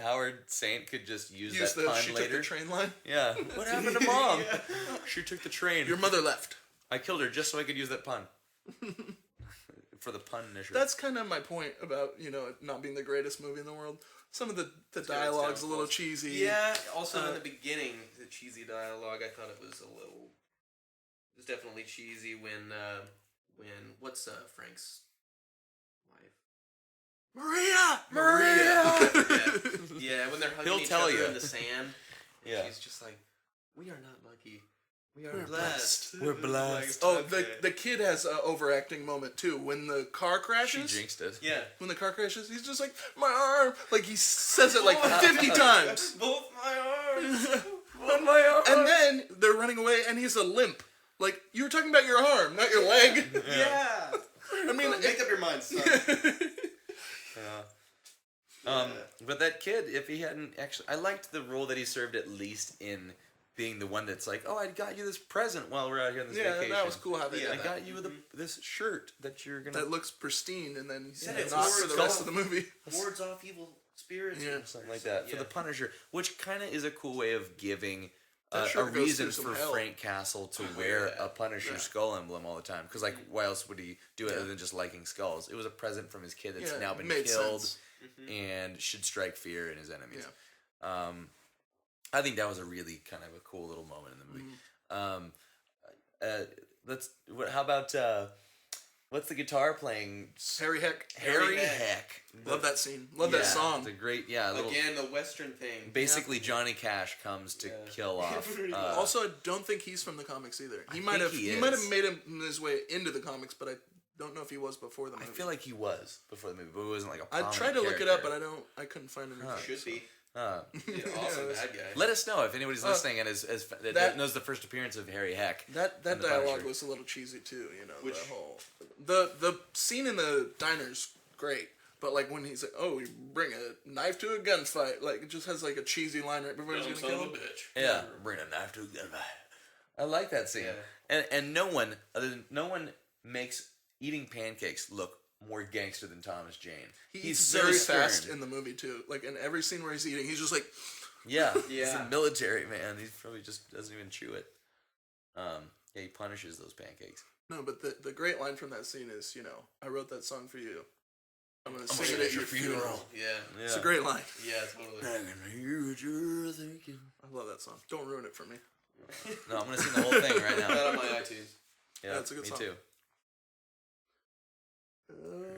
S4: Howard Saint could just use that pun
S3: She
S4: later?
S3: took the train line.
S4: Yeah. What happened to Mom? She took the train.
S3: Your mother left.
S4: I killed her just so I could use that pun. For the Punisher.
S3: That's kind of my point about, it not being the greatest movie in the world. Some of the dialogue's a little cheesy.
S5: Yeah. Also, in the beginning, the cheesy dialogue, I thought it was it was definitely cheesy when what's Frank's wife?
S3: Maria!
S5: Yeah, when they're hugging
S4: He'll
S5: each
S4: tell
S5: other
S4: you.
S5: in the sand.
S4: Yeah.
S5: She's just like, we are not lucky. We are blessed.
S4: We're blessed.
S3: Oh, the kid has an overacting moment too. When the car
S4: She
S3: crashes,
S4: jinxed it.
S5: Yeah.
S3: when the car crashes, he's just like, my arm. Like, he says it like 50 times.
S5: Both my arms.
S4: On my arm.
S3: And then they're running away, and he's a limp. Like, you were talking about your arm, not your leg.
S5: Yeah.
S3: I mean,
S5: Make up your mind, son.
S4: But that kid, if he hadn't actually, I liked the role that he served at least in being the one that's like, oh, I got you this present while we're out here on this vacation.
S3: that was cool how they
S5: Yeah,
S3: did
S4: I
S3: that.
S4: got you this shirt that you're gonna.
S3: That looks pristine, and then
S5: Yeah,
S3: not
S5: it's
S3: for the
S5: more
S3: rest of the movie.
S5: Wards off evil spirits.
S3: Yeah.
S5: or
S4: Something like that for
S5: Yeah.
S4: the Punisher, which kind of is a cool way of giving
S3: That
S4: a
S3: shirt goes
S4: reason
S3: through some
S4: for
S3: hell.
S4: Frank Castle to wear
S5: yeah.
S4: a Punisher
S3: Yeah.
S4: skull emblem all the time. Because like, why else would he do it other than just liking skulls? It was a present from his kid that's
S3: Yeah,
S4: now
S3: it
S4: been
S3: made
S4: killed
S3: sense.
S4: and should strike fear in his enemies. I think that was a really kind of a cool little moment in the movie. How about what's the guitar playing?
S3: Harry Heck.
S4: Harry
S5: Heck.
S4: Heck.
S3: Love that scene. Love that song.
S4: It's a great, little,
S5: Again, the Western thing.
S4: basically Johnny Cash comes to kill off.
S3: Also, I don't think he's from the comics either. He might
S4: think
S3: have.
S4: he
S3: He might
S4: is.
S3: have made his way into the comics, but I don't know if he was before the
S4: I
S3: movie.
S4: feel like he was before the movie, but it wasn't like a
S3: I
S4: prominent
S3: tried to look it up, but
S4: character.
S3: I couldn't find anything.
S5: Should be.
S4: Uh,
S5: Yeah, awesome bad guy.
S4: let us know if anybody's listening and that knows the first appearance of Harry Heck.
S3: That
S4: in the
S3: dialogue
S4: Punisher.
S3: was a little cheesy too. You know,
S5: Which-
S3: the scene in the diner's great, but like when he's like, "Oh, you bring a knife to a gunfight," like it just has like a cheesy line right before he's gonna kill him.
S5: bitch.
S4: Yeah, bring a knife to a gun. I like that scene, and no one makes eating pancakes look more gangster than Thomas Jane.
S3: He's
S4: so
S3: very
S4: stern.
S3: fast in the movie too. Like in every scene where he's eating, he's just like,
S4: Yeah, he's
S5: Yeah.
S4: a military man. He probably just doesn't even chew it. He punishes those pancakes.
S3: no. But the great line from that scene is, you know, I wrote that song for you. I'm gonna
S4: gonna
S3: sing it at your funeral.
S5: Yeah.
S3: It's a great line.
S5: Yeah, totally.
S4: I can hear what you're thinking.
S3: I love that song. Don't ruin it for me.
S4: No, I'm gonna sing the whole thing right
S5: Got
S4: now.
S5: on my iTunes.
S4: Yeah,
S3: That's a good
S4: me
S3: song.
S4: too.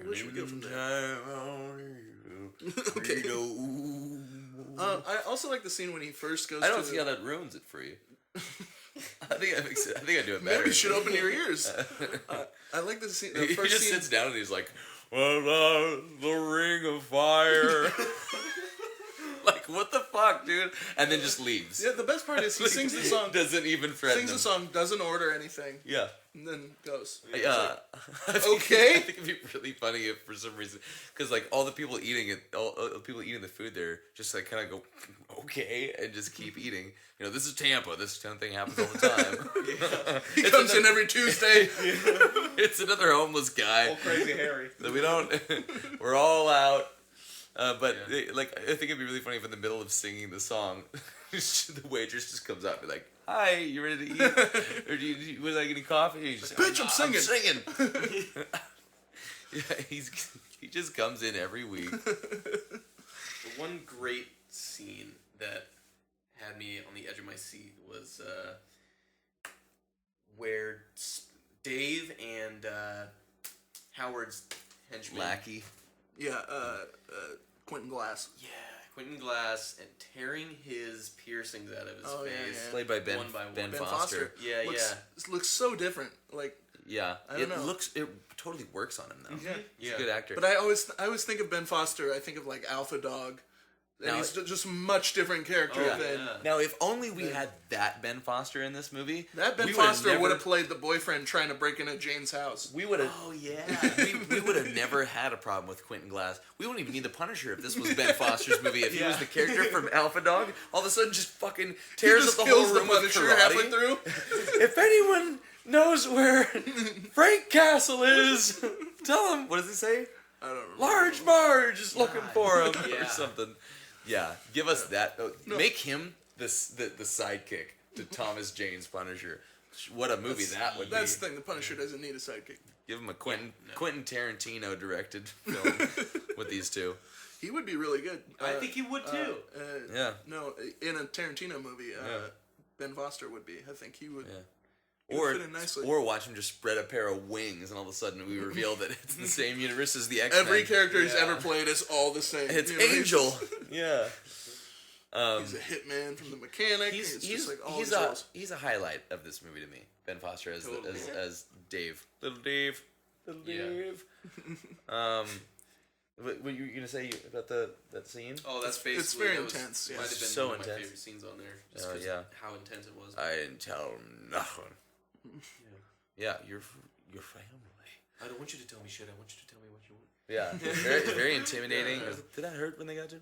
S3: Where should we go from there? Okay. I also like the scene when he first goes.
S4: I don't
S3: to
S4: see how that ruins it for you. I think I do it better.
S3: Maybe you should open your ears. I like the scene. The
S4: He
S3: first
S4: just
S3: scene.
S4: sits down and he's like, "Well, the ring of fire." Like, what the fuck, dude? And then just leaves.
S3: Yeah, the best part is he sings the song.
S4: Doesn't even threaten
S3: Sings the
S4: him.
S3: song, doesn't order anything,
S4: Yeah.
S3: and then goes.
S4: Okay. I think it'd be really funny if for some reason, because like all the people eating it, all the people eating the food there, just like kind of go, okay, and just keep eating. You know, this is Tampa. This kind of thing happens all the time.
S3: He comes in every Tuesday.
S4: It's another homeless guy.
S5: Crazy Harry.
S4: That we don't. We're all out. But like, I think it'd be really funny if in the middle of singing the song, the waitress just comes out and be like, "Hi, you ready to eat? Or would I get any coffee?" And he's just,
S3: Bitch, I'm singing."
S4: singing. Yeah, he just comes in every week.
S5: The one great scene that had me on the edge of my seat was where Dave and Howard's henchman.
S4: Lackey.
S3: Yeah, Quentin Glass.
S5: Yeah, Quentin Glass and tearing his piercings out of his
S3: Oh, yeah,
S5: face.
S3: yeah.
S4: Played by Ben
S5: One by one.
S4: Ben
S3: Ben
S4: Foster.
S3: Foster.
S5: Yeah,
S3: Looks so different. Like,
S4: Yeah,
S3: I don't know.
S4: it totally works on him though.
S3: Yeah.
S4: He's
S5: Yeah.
S4: a good actor.
S3: but I always think of Ben Foster. I think of like Alpha Dog, and
S4: Now,
S3: he's just a much different character
S5: Oh,
S3: than
S5: yeah.
S4: Now, if only we had that Ben Foster in this movie,
S3: that. Ben
S4: we would've
S3: Foster
S4: never-
S3: would have played the boyfriend trying to break into Jane's house.
S4: We would have.
S5: Oh yeah.
S4: We would have never had a problem with Quentin Glass. We wouldn't even need the Punisher if this was Ben Foster's movie. If he was the character from Alpha Dog, all of a sudden just fucking tears
S3: just
S4: up the whole
S3: kills the
S4: room with
S3: Punisher
S4: karate.
S3: halfway through.
S4: If anyone knows where Frank Castle is, tell him. What does he say?
S3: I don't remember.
S4: Large Marge is looking for him or
S5: Yeah.
S4: something. Yeah, give us that. Make him the sidekick to Thomas Jane's Punisher. What a movie that would be.
S3: That's the thing. The Punisher doesn't need a sidekick.
S4: Give him a Quentin Tarantino directed film with these two.
S3: He would be really good.
S5: I think he would too.
S4: Yeah.
S3: No, in a Tarantino movie, Ben Foster would be. I think he would.
S4: Yeah.
S3: He would fit in nicely.
S4: Or watch him just spread a pair of wings, and all of a sudden we reveal that it's the same universe as the X-Men.
S3: Every character he's ever played is all the same.
S4: It's
S3: You know, he's-
S4: Angel. Yeah.
S3: He's a hitman from the mechanic.
S4: He's
S3: just like all these roles.
S4: he's a highlight of this movie to me. Ben Foster as
S5: Totally.
S4: as Dave, little Dave.
S5: Yeah.
S4: What were you gonna say about that scene?
S5: Oh, that's basically
S3: It's very
S5: that was-
S3: intense, yeah.
S5: Might have been
S4: So
S5: one of my
S4: intense.
S5: favorite scenes on there. Just
S4: Oh,
S5: 'cause
S4: yeah.
S5: of how intense it was.
S4: I didn't tell him nothing. Yeah, your family.
S5: I don't want you to tell me shit. I want you to tell me what you want.
S4: Yeah, very intimidating. Did that hurt when they got you?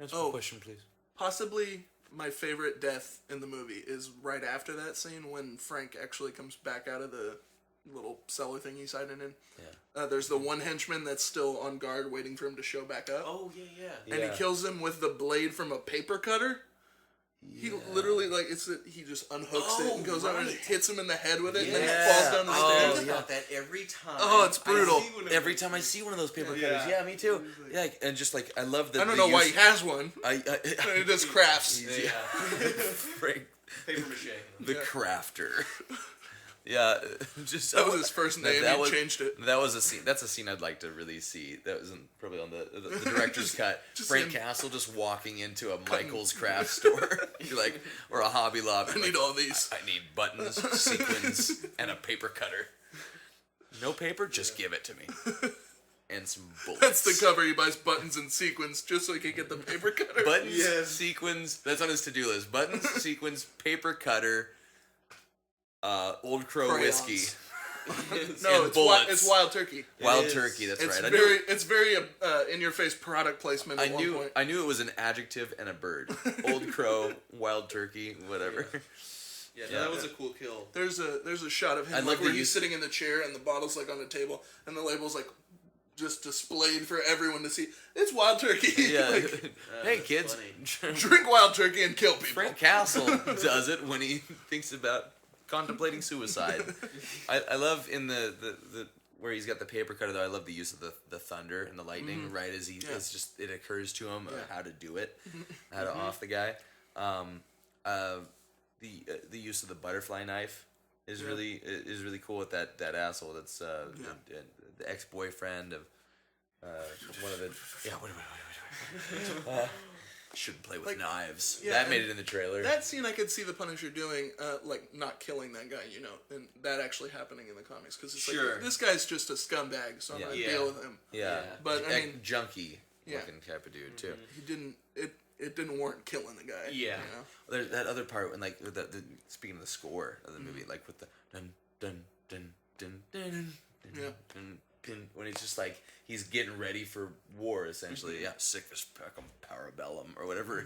S4: Answer the
S3: Oh.
S4: question, please.
S3: Possibly my favorite death in the movie is right after that scene when Frank actually comes back out of the little cellar thing he's hiding in.
S4: Yeah.
S3: There's the one henchman that's still on guard waiting for him to show back up.
S5: Oh yeah.
S3: And
S4: Yeah.
S3: he kills him with the blade from a paper cutter. He literally, like, he just unhooks it and goes out and
S5: right.
S3: hits him in the head with it, and
S4: Yeah.
S3: then he falls down the
S4: Oh,
S3: stairs.
S5: Think about that every time.
S3: Oh, it's brutal.
S5: I see one of
S4: Every
S5: those.
S4: time I see one of those paper
S5: Yeah.
S4: cutters, yeah, me too. Yeah, and just like I love the.
S3: I don't
S4: the
S3: know why
S4: use-
S3: he has one.
S4: I
S3: It just crafts.
S4: Yeah. Frank,
S5: Paper mache.
S4: the
S3: Yeah.
S4: crafter. Yeah, just
S3: That was his first name. He changed it.
S4: That was a scene. That's a scene I'd like to really see. That wasn't probably on the director's cut.
S3: just
S4: Frank
S3: him
S4: Castle just walking into a Michael's craft store, you're like, or a Hobby Lobby.
S3: I need all these.
S4: I need buttons, sequins, and a paper cutter. No paper, just give it to me. And some bullets.
S3: That's the cover. He buys buttons and sequins just so he can get the paper cutter.
S4: Buttons, sequins. That's on his to-do list. Buttons, sequins, paper cutter, Old Crow
S3: Crayons.
S4: whiskey,
S3: No,
S4: and
S3: it's Wild Turkey.
S4: Wild
S5: is.
S4: turkey. That's
S3: It's
S4: right.
S3: very in your face product placement.
S4: I
S3: At one
S4: knew
S3: point.
S4: I knew it was an adjective and a bird. Old crow, wild turkey, whatever.
S5: Yeah,
S4: Yeah.
S5: that was a cool kill.
S3: There's a shot of
S4: I
S3: him
S4: love
S3: like, where
S4: the
S3: he's
S4: use-
S3: sitting in the chair and the bottle's like on the table and the label's like just displayed for everyone to see. It's Wild Turkey.
S4: Yeah.
S3: Like,
S4: Hey
S5: That's
S4: kids,
S3: drink Wild Turkey and kill people.
S4: Frank Castle does it when he thinks about contemplating suicide. I love in the where he's got the paper cutter though. I love the use of the thunder and the lightning right as it's just it occurs to him how to do it, how to off the guy. The use of the butterfly knife is really cool with that asshole. That's the ex-boyfriend of one of the shouldn't play with
S3: Like,
S4: knives.
S3: yeah,
S4: That made
S3: and
S4: it in the trailer.
S3: That scene I could see the Punisher doing, like not killing that guy, and that actually happening in the comics because it's
S5: Sure.
S3: like this guy's just a scumbag, so I'm
S4: Yeah.
S3: gonna
S5: Yeah.
S3: deal with him.
S4: Yeah,
S3: But, I mean-
S4: junkie
S3: Yeah.
S4: looking type of dude too.
S3: He didn't. It didn't warrant killing the guy.
S5: Yeah.
S3: you know?
S4: There's that other part when like the speaking of the score of the movie, like with the dun dun dun dun dun dun,
S3: Yeah.
S4: dun, dun, when he's just like he's getting ready for war essentially. Yeah, sick as Peckham Parabellum or whatever.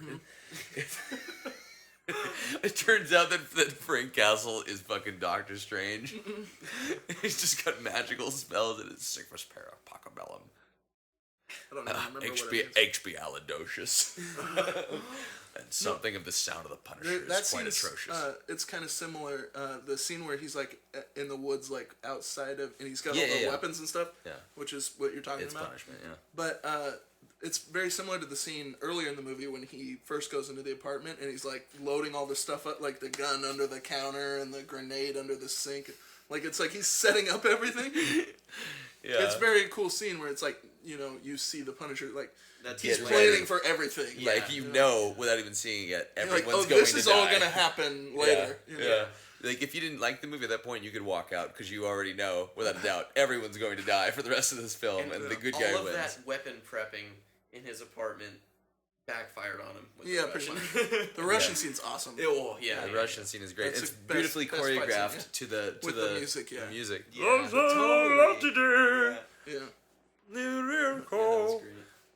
S4: It turns out that Frank Castle is fucking Doctor Strange. He's just got magical spells and it's sick as Parabellum.
S3: I don't even remember what
S4: HB
S3: it is.
S4: HB and something of the sound of the Punisher
S3: There- that
S4: is quite
S3: scene's,
S4: atrocious.
S3: it's kind of similar. The scene where he's like in the woods, like outside of, and he's got
S4: Yeah,
S3: all the
S4: yeah.
S3: weapons and stuff.
S4: Yeah.
S3: Which is what you're talking
S4: It's
S3: about.
S4: punishment, yeah.
S3: But it's very similar to the scene earlier in the movie when he first goes into the apartment and he's like loading all this stuff up, like the gun under the counter and the grenade under the sink. Like it's like he's setting up everything.
S4: Yeah.
S3: It's a very cool scene where it's like you see the Punisher like
S5: That's
S3: he's
S4: Get
S3: planning
S4: ready.
S3: for everything.
S4: Like you know without even seeing it yet,
S3: You're
S4: everyone's
S3: like, oh,
S4: going
S3: this
S4: to
S3: is
S4: die.
S3: all gonna happen later.
S4: Yeah.
S3: you know?
S4: Yeah. Like if you didn't like the movie at that point, you could walk out because you already know without a doubt everyone's going to die for the rest of this film, and the good guy
S5: all of
S4: wins.
S5: that weapon prepping in his apartment backfired on him. With
S3: Yeah,
S5: the
S3: pretty
S5: Russian.
S3: much. The Russian scene's awesome.
S5: Oh yeah,
S4: The Russian scene is great.
S3: That's
S4: It's
S3: the best-
S4: beautifully
S3: best fight scene,
S4: choreographed
S3: yeah.
S4: to the
S3: With the music, yeah.
S4: The music.
S5: Yeah, totally.
S3: Yeah.
S5: Yeah, that was great.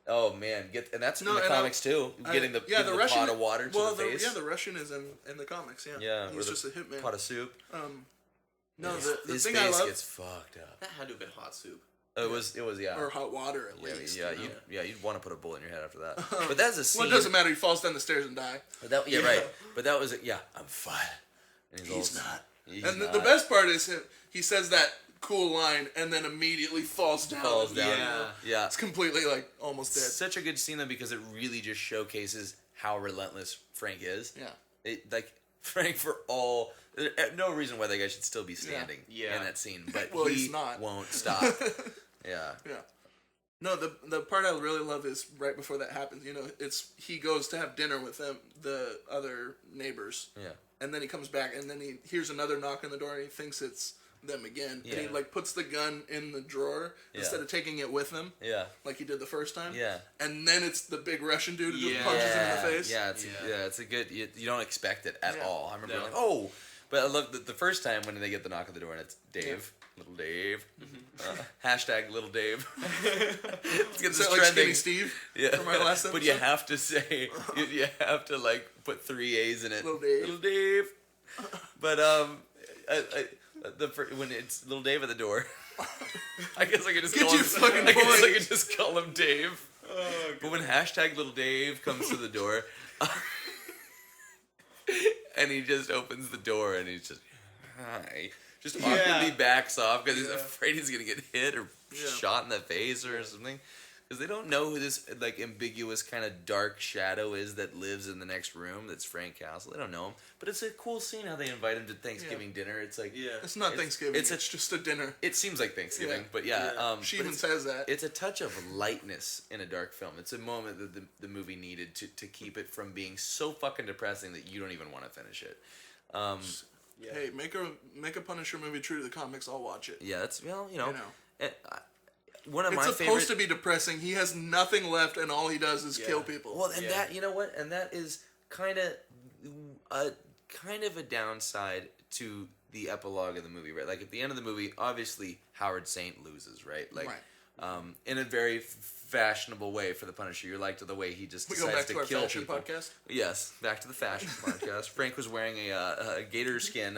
S4: Oh man, and that's
S3: No,
S4: in the
S3: and
S4: comics too. Getting the,
S3: yeah,
S4: giving the
S3: Russian
S4: pot of water to
S3: well,
S4: the face.
S3: the Russian is in the comics. Yeah,
S4: Yeah, or
S3: he's
S4: the
S3: just a hitman.
S4: pot of soup.
S3: No, the
S4: His
S3: thing
S4: face
S3: I love
S4: gets fucked up.
S5: That had to have been hot soup.
S4: It was yeah.
S3: or hot water at
S4: Yeah,
S3: least.
S4: yeah,
S3: you know?
S4: you'd want to put a bullet in your head after that. But that's a scene.
S3: Well, it doesn't matter. He falls down the stairs and die.
S4: But that, yeah, right. But that was I'm fine. And
S3: He's
S4: all-
S3: not.
S4: He's
S3: And
S4: not.
S3: the best part is he says that cool line and then immediately falls down.
S4: falls down.
S5: Yeah.
S4: Yeah.
S3: It's completely like almost dead.
S4: Such a good scene though because it really just showcases how relentless Frank is.
S3: Yeah.
S4: It like Frank for all no reason why that guy should still be standing
S5: Yeah.
S4: in that scene, but
S3: Well,
S4: he
S3: he's not.
S4: won't stop. Yeah.
S3: Yeah. No, the part I really love is right before that happens. You know, it's he goes to have dinner with them, the other neighbors.
S4: Yeah.
S3: And then he comes back, and then he hears another knock on the door, and he thinks it's them again.
S4: Yeah.
S3: And he like puts the gun in the drawer instead of taking it with him,
S4: Yeah.
S3: like he did the first time.
S4: Yeah.
S3: And then it's the big Russian dude who
S5: Yeah.
S3: just punches him in the face.
S4: Yeah, it's a good. You don't expect it at
S3: Yeah.
S4: all. I remember
S5: No.
S4: like, oh, but I love the first time when they get the knock at the door and it's Dave, little Dave, hashtag little Dave. Let's get
S3: Is
S4: this
S3: that like
S4: trending.
S3: Skinny Steve
S4: Yeah,
S3: from our last episode?
S4: but you have to say you have to like put 3 A's in it.
S3: Little Dave.
S4: Little Dave. But when it's little Dave at the door, I guess I could just
S3: Get
S4: call
S3: your
S4: him.
S3: fucking
S4: I guess I
S3: point.
S4: could just call him Dave. But when hashtag little Dave comes to the door, and he just opens the door and he's just hi, just awkwardly backs off because he's afraid he's gonna get hit or shot in the face or something. Because they don't know who this like ambiguous kind of dark shadow is that lives in the next room. That's Frank Castle. They don't know him, but it's a cool scene how they invite him to Thanksgiving dinner. It's like
S3: It's not Thanksgiving.
S4: it's
S3: It's just a dinner.
S4: it seems like Thanksgiving,
S3: Yeah.
S4: but yeah.
S3: She
S4: but
S3: even
S4: it's-
S3: says that.
S4: it's a touch of lightness in a dark film. It's a moment that the movie needed to keep it from being so fucking depressing that you don't even want to finish it.
S3: Hey, make a Punisher movie true to the comics. I'll watch it.
S4: Yeah, that's
S3: You know.
S4: one of
S3: It's
S4: my
S3: supposed
S4: favorite.
S3: to be depressing. He has nothing left, and all he does is kill people.
S4: Well, and that you know what, and that is kind of a downside to the epilogue of the movie, right? Like at the end of the movie, obviously Howard Saint loses, right? Like, in a very fashionable way for the Punisher. You're like to the way he just
S3: we go
S4: decides
S3: back to
S4: to
S3: our
S4: kill
S3: fashion
S4: people.
S3: podcast.
S4: Yes, back to the fashion podcast. Frank was wearing a gator skin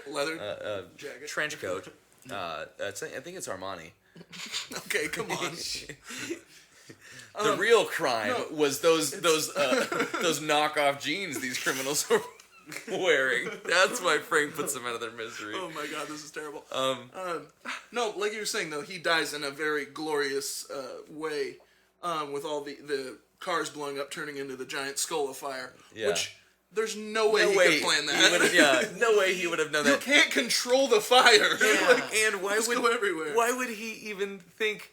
S3: Leather jacket.
S4: trench coat. I think it's Armani.
S3: Okay, come on.
S4: The real crime was those knockoff jeans these criminals were wearing. That's why Frank puts them out of their misery.
S3: Oh my god, this is terrible. No, like you were saying though, he dies in a very glorious way, with all the cars blowing up, turning into the giant skull of fire.
S4: Yeah.
S3: Which there's no way he could plan that.
S4: No way he would have done
S3: You
S4: that.
S3: can't control the fire. Like,
S4: And why
S3: just
S4: would
S3: go everywhere?
S4: Why would he even think?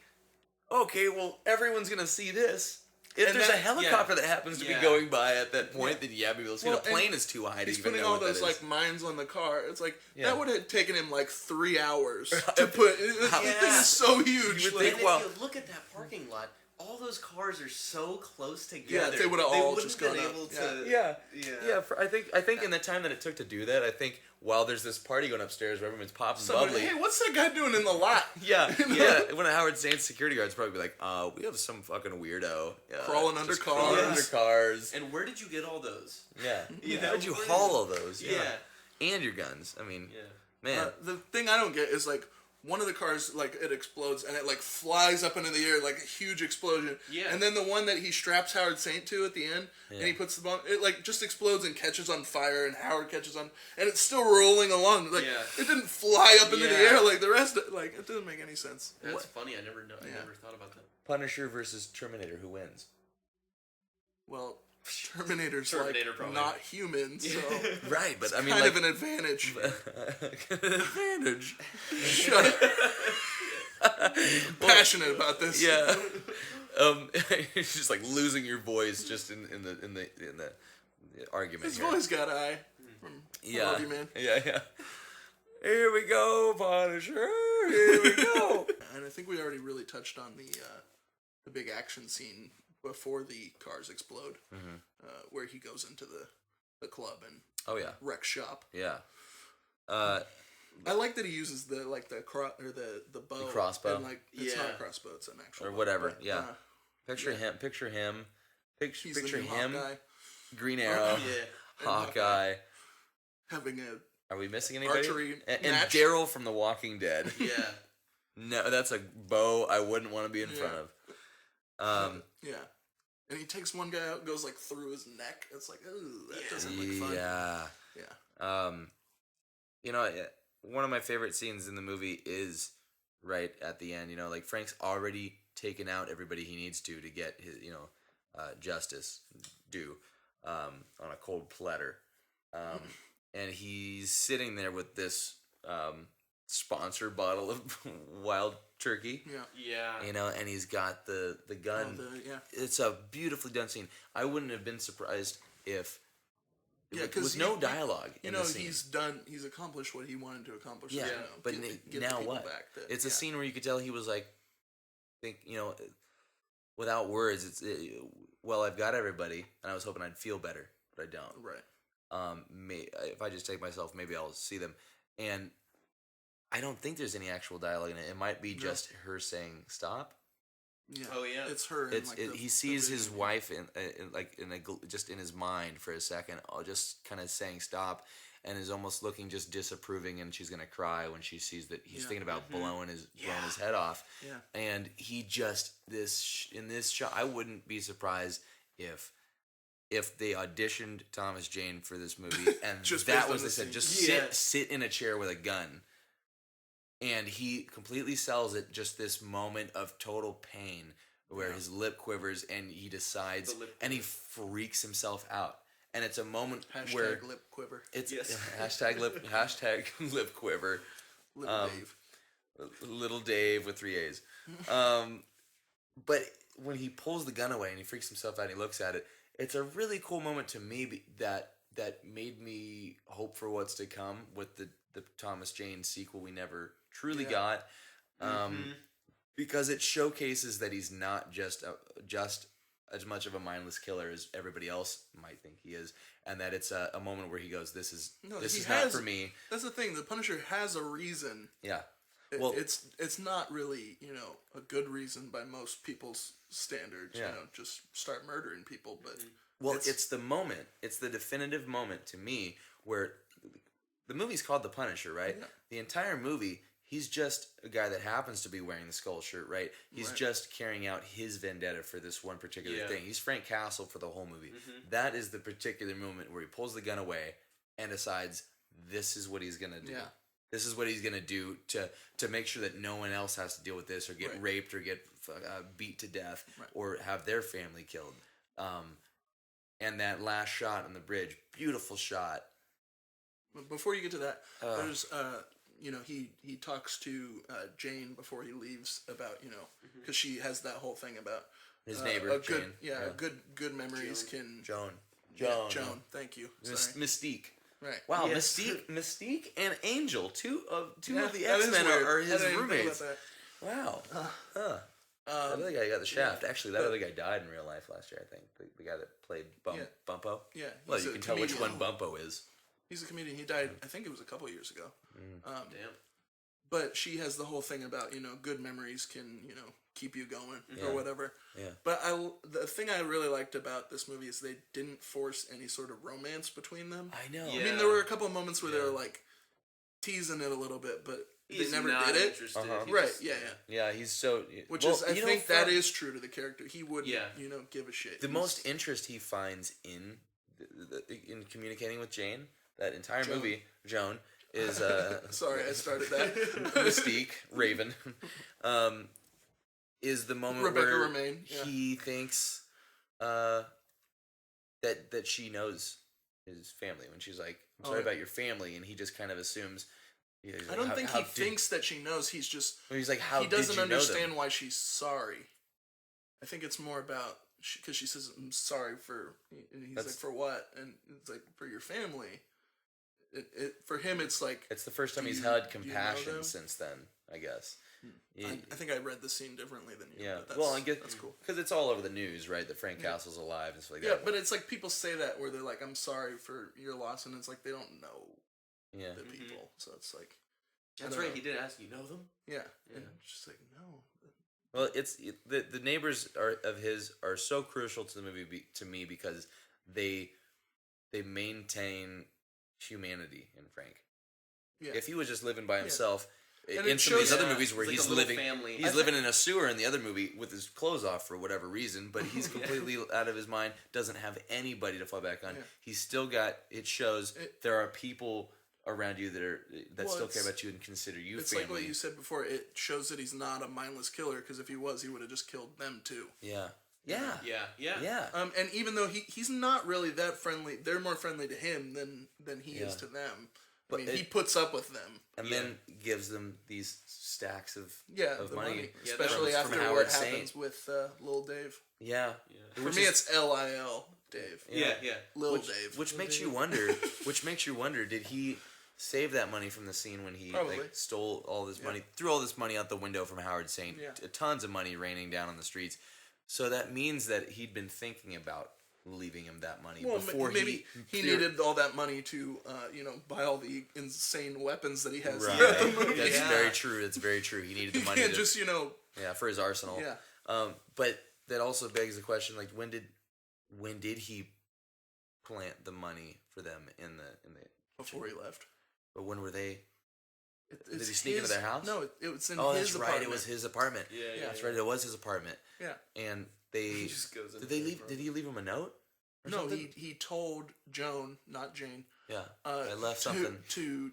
S4: Okay, well, everyone's gonna see this. If
S3: And
S4: there's
S3: that-
S4: a helicopter that happens to be going by at that point, then maybe we'll see.
S3: Well,
S4: the plane is too high to
S3: He's
S4: even
S3: putting
S4: know
S3: all
S4: what
S3: those
S4: that is.
S3: like mines on the car. It's like
S4: Yeah.
S3: that would have taken him like 3 hours to put. The thing is so huge.
S4: You would
S3: like,
S4: think, well,
S5: if you look at that parking lot, all those cars are so close together.
S3: they would've all
S5: wouldn't
S3: just
S5: been
S3: gone up.
S5: able
S3: Yeah.
S5: to.
S4: I think in the time that it took to do that, I think while there's this party going upstairs where everyone's popping
S3: somebody,
S4: bubbly.
S3: hey, what's that guy doing in the lot?
S4: Yeah, yeah. One of Howard Saint's security guards probably be like, we have some fucking weirdo
S3: Crawling under
S4: just crawling
S3: cars.
S4: under cars.
S5: And where did you get all those?
S4: Yeah.
S5: You
S4: How
S5: know,
S4: did you
S5: where
S4: haul all those?
S5: Yeah.
S4: And your guns. I mean,
S5: Yeah.
S4: man.
S3: The thing I don't get is like one of the cars like it explodes and it like flies up into the air like a huge explosion.
S5: Yeah.
S3: And then the one that he straps Howard Saint to at the end and he puts the bomb, it like just explodes and catches on fire and Howard catches on and it's still rolling along. Like
S5: Yeah.
S3: it didn't fly up into the
S5: Yeah.
S3: air like the rest of like it doesn't make any sense.
S5: That's funny. I never thought about that.
S4: Punisher versus Terminator, who wins?
S3: Well, Terminator's
S5: Terminator
S3: like
S5: probably.
S3: not human, so
S4: Right, but I mean,
S3: kind
S4: like,
S3: of an advantage.
S4: an advantage.
S3: Shut up. Passionate about this.
S4: Yeah. It's just like losing your voice just in the argument.
S3: His
S4: here.
S3: voice got eye.
S4: Yeah.
S3: I love you, man.
S4: Yeah. Here we go, Punisher. Here we go.
S3: And I think we already really touched on the big action scene before the cars explode, where he goes into the club and
S4: Oh yeah.
S3: wreck shop.
S4: Yeah.
S3: I like that he uses the bow,
S4: The crossbow.
S3: and like it's
S5: Yeah.
S3: not a crossbow, it's an actual
S4: Or
S3: bow,
S4: whatever,
S3: but,
S4: yeah. Picture him.
S3: he's the
S4: Picture
S3: new
S4: him.
S3: Hawkeye
S4: Green Arrow.
S5: Yeah.
S4: Hawkeye.
S3: having a
S4: Are we missing anybody?
S3: archery
S4: And
S3: match.
S4: Daryl from The Walking Dead.
S5: Yeah.
S4: No, that's a bow I wouldn't want to be in front of.
S3: Yeah. And he takes one guy out, goes like through his neck. It's like, ooh, that doesn't look fun.
S4: Yeah.
S3: Yeah.
S4: You know, one of my favorite scenes in the movie is right at the end. You know, like Frank's already taken out everybody he needs to get his, justice due on a cold platter. And he's sitting there with this sponsored bottle of wild turkey.
S3: Yeah.
S5: Yeah.
S4: You know, and he's got the gun.
S3: Yeah.
S4: It's a beautifully done scene. I wouldn't have been surprised if
S3: Yeah,
S4: with
S3: because
S4: no dialogue
S3: You
S4: in
S3: know,
S4: the scene.
S3: he's accomplished what he wanted to accomplish.
S4: Yeah,
S3: you know,
S4: but
S3: get
S4: now
S3: the people
S4: what?
S3: back that-
S4: It's a
S3: yeah.
S4: scene where you could tell he was like, without words. Well, I've got everybody, and I was hoping I'd feel better, but I don't.
S3: Right.
S4: If I just take myself, maybe I'll see them. And I don't think there's any actual dialogue in it. It might be just her saying stop.
S3: Yeah.
S5: Oh, yeah.
S3: It's her.
S4: It's
S3: in, like,
S4: he sees his
S3: vision.
S4: wife just in his mind for a second, just kind of saying stop, and is almost looking just disapproving, and she's gonna cry when she sees that he's
S3: Yeah.
S4: thinking about blowing his head off.
S3: Yeah.
S4: And he just in this shot, I wouldn't be surprised if they auditioned Thomas Jane for this movie and
S3: Just
S4: that
S3: based
S4: was
S3: on
S4: they
S3: the
S4: said
S3: scene.
S4: just
S5: Yeah.
S4: sit in a chair with a gun. And he completely sells it, just this moment of total pain where his lip quivers and he decides
S5: The lip
S4: and he freaks himself out. And it's a moment
S3: Hashtag
S4: where
S3: lip quiver.
S4: it's
S5: Yes.
S4: hashtag lip quiver.
S3: Little Dave.
S4: Little Dave with 3 A's. But when he pulls the gun away and he freaks himself out and he looks at it, it's a really cool moment to me that made me hope for what's to come with the Thomas Jane sequel we never truly got. Because it showcases that he's not just as much of a mindless killer as everybody else might think he is, and that it's a moment where he goes, "This is not for me."
S3: That's the thing. The Punisher has a reason.
S4: Yeah. Well,
S3: It's not really, you know, a good reason by most people's standards.
S4: Yeah.
S3: You know, just start murdering people. But
S4: well, it's the moment. It's the definitive moment to me where the movie's called The Punisher, right?
S3: Yeah.
S4: The entire movie, he's just a guy that happens to be wearing the skull shirt, right? He's
S3: Right.
S4: just carrying out his vendetta for this one particular
S5: Yeah.
S4: thing. He's Frank Castle for the whole movie. That is the particular moment where he pulls the gun away and decides this is what he's gonna do.
S3: Yeah.
S4: This is what he's gonna do to make sure that no one else has to deal with this or get
S3: Right.
S4: raped or get beat to death
S3: Right.
S4: or have their family killed. And that last shot on the bridge, beautiful shot.
S3: But before you get to that, there's you know, he talks to Jane before he leaves about, you know, because she has that whole thing about
S4: His neighbor,
S3: a good,
S4: Jane.
S3: yeah, good memories can
S4: Joan.
S3: Joan. Thank you. Sorry.
S4: Mystique.
S3: Right.
S4: Wow,
S5: Yes.
S4: Mystique and Angel, two of the
S3: that is
S4: X-Men
S3: weird.
S4: are
S3: I
S4: his
S3: didn't even think
S4: roommates.
S3: about
S4: Wow. That other guy got the shaft. Actually, that other guy died in real life last year, I think. The guy that played Bumpo.
S3: Yeah,
S4: Well,
S3: he's
S4: you
S3: a
S4: can tell which one
S3: comedian.
S4: Bumpo is.
S3: He's a comedian. He died, I think it was a couple years ago.
S5: Damn.
S3: But she has the whole thing about, you know, good memories can, you know, keep you going
S4: Yeah.
S3: or whatever.
S4: Yeah.
S3: But the thing I really liked about this movie is they didn't force any sort of romance between them.
S4: I know.
S5: Yeah.
S3: I mean, there were a couple of moments where they were like teasing it a little bit, but
S5: He's
S3: they never
S5: not
S3: did it.
S5: interested.
S4: Uh-huh.
S5: He's
S3: Right?
S5: just-
S3: Yeah.
S4: Yeah, he's so...
S3: Which
S4: well,
S3: is, I
S4: you know,
S3: think that
S4: from-
S3: is true to the character. He wouldn't,
S5: Yeah.
S3: you know, give a shit.
S4: The
S3: He's-
S4: most interest he finds in in communicating with Jane, that entire
S3: Joan.
S4: movie, Joan, is...
S3: Sorry, I started that.
S4: Mystique, Raven, is the moment
S3: Rebecca
S4: where
S3: Romaine, yeah.
S4: he thinks that she knows his family when she's like, "I'm sorry
S3: Oh.
S4: about your family," and he just kind of assumes. He's like,
S3: I don't think he
S4: did-"
S3: thinks that she knows. He's just
S4: He's like, "How
S3: he doesn't
S4: did you
S3: understand
S4: know them?"
S3: why she's sorry. I think it's more about because she says, "I'm sorry for," and he's
S4: That's-
S3: like, "For what?" And it's like, "For your family." For him, it's like
S4: It's the first time
S3: Do
S4: he's
S3: you-
S4: had
S3: do you know
S4: compassion
S3: them?
S4: since then, I guess.
S3: I think I read the scene differently than you.
S4: Yeah,
S3: but that's,
S4: well, I get
S3: that's cool.
S4: because it's all over the news, right? That Frank Castle's alive and stuff like
S3: Yeah,
S4: that.
S3: but it's like people say that where they're like, "I'm sorry for your loss," and it's like they don't know
S4: yeah,
S3: the people, so it's like I
S5: That's
S3: don't
S5: right.
S3: know.
S5: He did ask, you know them?
S3: Yeah,
S5: Yeah.
S3: and it's just like no.
S4: well, the neighbors are so crucial to the movie to me because they maintain humanity in Frank.
S3: Yeah.
S4: If he was just living by himself,
S3: And
S4: in
S3: it
S4: some of these
S3: shows-
S4: other
S5: Yeah,
S4: movies where
S5: it's like
S4: he's
S5: a little
S4: living,
S5: family.
S4: he's living in a sewer in the other movie with his clothes off for whatever reason, but he's completely out of his mind, doesn't have anybody to fall back on.
S3: Yeah.
S4: He's still got. It shows there are people around you that
S3: Well,
S4: still care
S3: it's-
S4: about you and consider you
S3: It's
S4: family.
S3: like what you said before. It shows that he's not a mindless killer because if he was, he would have just killed them too.
S4: Yeah.
S5: Yeah.
S3: And even though he's not really that friendly, they're more friendly to him than he is to them. I mean, he puts up with them.
S4: and then gives them these stacks of
S3: Yeah,
S4: of
S3: the
S4: money,
S3: especially
S4: from
S3: after
S4: Howard
S3: what
S4: Saint.
S3: happens with Lil Dave.
S4: Yeah,
S3: For me, it's Lil Dave.
S5: Yeah.
S3: Lil
S4: which,
S3: Dave.
S4: which makes you wonder. Which makes you wonder: did he save that money from the scene when he
S3: Probably.
S4: stole all this money, threw all this money out the window from Howard Saint?
S3: Yeah.
S4: Tons of money raining down on the streets. So that means that he'd been thinking about leaving him that money
S3: Well,
S4: before
S3: maybe he needed all that money to, buy all the insane weapons that he has
S4: Right.
S3: throughout the movie.
S4: That's very true. That's very true. He needed the
S3: You
S4: money
S3: can't
S4: to,
S3: just,
S4: for his arsenal.
S3: Yeah.
S4: But that also begs the question: like, when did he plant the money for them in the?
S3: before he left.
S4: But when were they? Did
S3: It's
S4: he sneak into their house?
S3: No, it was in
S4: Oh,
S3: his
S4: that's
S3: apartment.
S4: right. It was his apartment.
S5: Yeah.
S4: That's right. It was his apartment.
S3: Yeah.
S4: And they
S5: He just goes into
S4: did they
S5: the
S4: leave?
S5: apartment.
S4: Did he leave him a note? Or
S3: No,
S4: something?
S3: he told Joan, not Jane.
S4: Yeah. I left something.
S3: to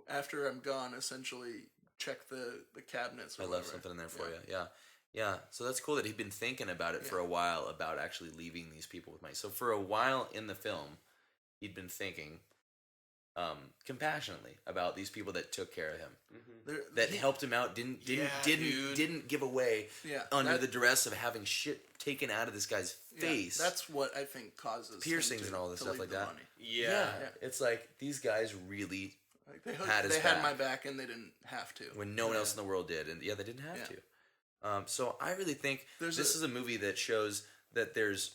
S3: after I'm gone. Essentially, check the cabinets. Or
S4: I left
S3: whatever.
S4: something in there for you. Yeah. Yeah. So that's cool that he'd been thinking about it for a while about actually leaving these people with money. So for a while in the film, he'd been thinking compassionately about these people that took care of him, that helped him out, didn't give away under the duress of having shit taken out of this guy's face.
S3: That's what I think causes
S4: Piercings
S3: him
S4: and all this
S3: to
S4: stuff
S3: leave
S4: like
S3: the
S4: that.
S3: money.
S5: Yeah.
S4: It's like these guys really
S3: Like they
S4: had his
S3: they had
S4: back.
S3: my back and they didn't have to.
S4: when no one else in the world did, and they didn't have to. So I really think this is a movie that shows that there's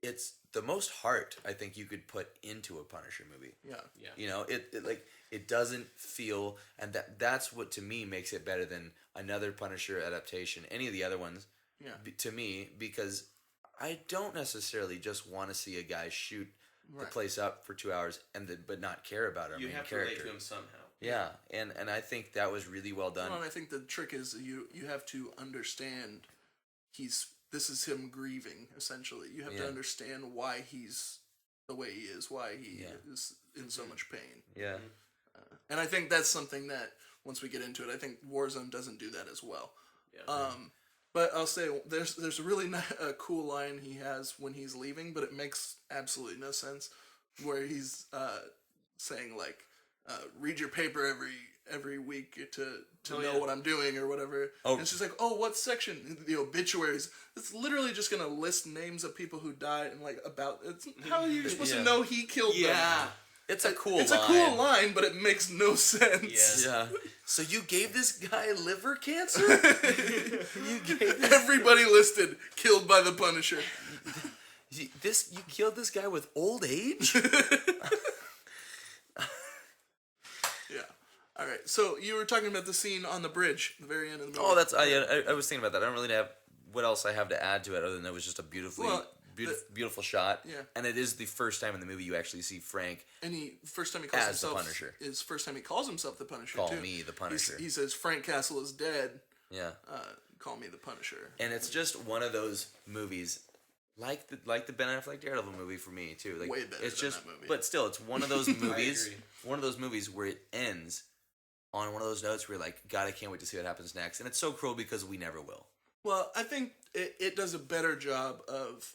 S4: it's the most heart I think you could put into a Punisher movie.
S3: Yeah.
S4: You know, it doesn't feel, and that's what to me makes it better than another Punisher adaptation, any of the other ones.
S3: Yeah.
S4: To me, because I don't necessarily just want to see a guy shoot the place up for 2 hours but not care about our
S5: You
S4: main
S5: have to
S4: character.
S5: relate to him somehow.
S4: Yeah, and I think that was really well done.
S3: Well, and I think the trick is you have to understand this is him grieving, essentially. You have to understand why he's the way he is, why he is in so much pain.
S4: Yeah.
S3: And I think that's something that, once we get into it, I think Warzone doesn't do that as well.
S5: Yeah.
S3: But I'll say, there's a really a cool line he has when he's leaving, but it makes absolutely no sense, where he's saying, like, read your paper every week to know what I'm doing or whatever.
S4: Oh.
S3: And she's like, oh, what section? The obituaries. It's literally just gonna list names of people who died and like about. It's how are you supposed to know he killed them?
S4: It's a cool
S3: It's
S4: line.
S3: a cool line, but it makes no sense.
S5: Yes.
S4: Yeah. So you gave this guy liver cancer? You gave this,
S3: Everybody listed killed by the Punisher.
S4: you killed this guy with old age?
S3: Yeah. All right. So you were talking about the scene on the bridge, the very end of the movie.
S4: Oh, that's I was thinking about that. I don't really have what else I have to add to it other than it was just a beautiful shot.
S3: Yeah.
S4: And it is the first time in the movie you actually see Frank
S3: And first time he calls
S4: as the
S3: himself
S4: Punisher.
S3: is first time he calls himself the Punisher.
S4: Call
S3: too.
S4: me the Punisher.
S3: He says Frank Castle is dead.
S4: Yeah.
S3: Call me the Punisher.
S4: And it's just one of those movies, like the Ben Affleck Daredevil movie for me too. Like,
S3: Way better
S4: it's
S3: than
S4: just,
S3: that movie.
S4: but still, it's one of those movies.
S5: agree.
S4: One of those movies where it ends on one of those notes where you're like, God, I can't wait to see what happens next. And it's so cruel because we never will.
S3: Well, I think it does a better job of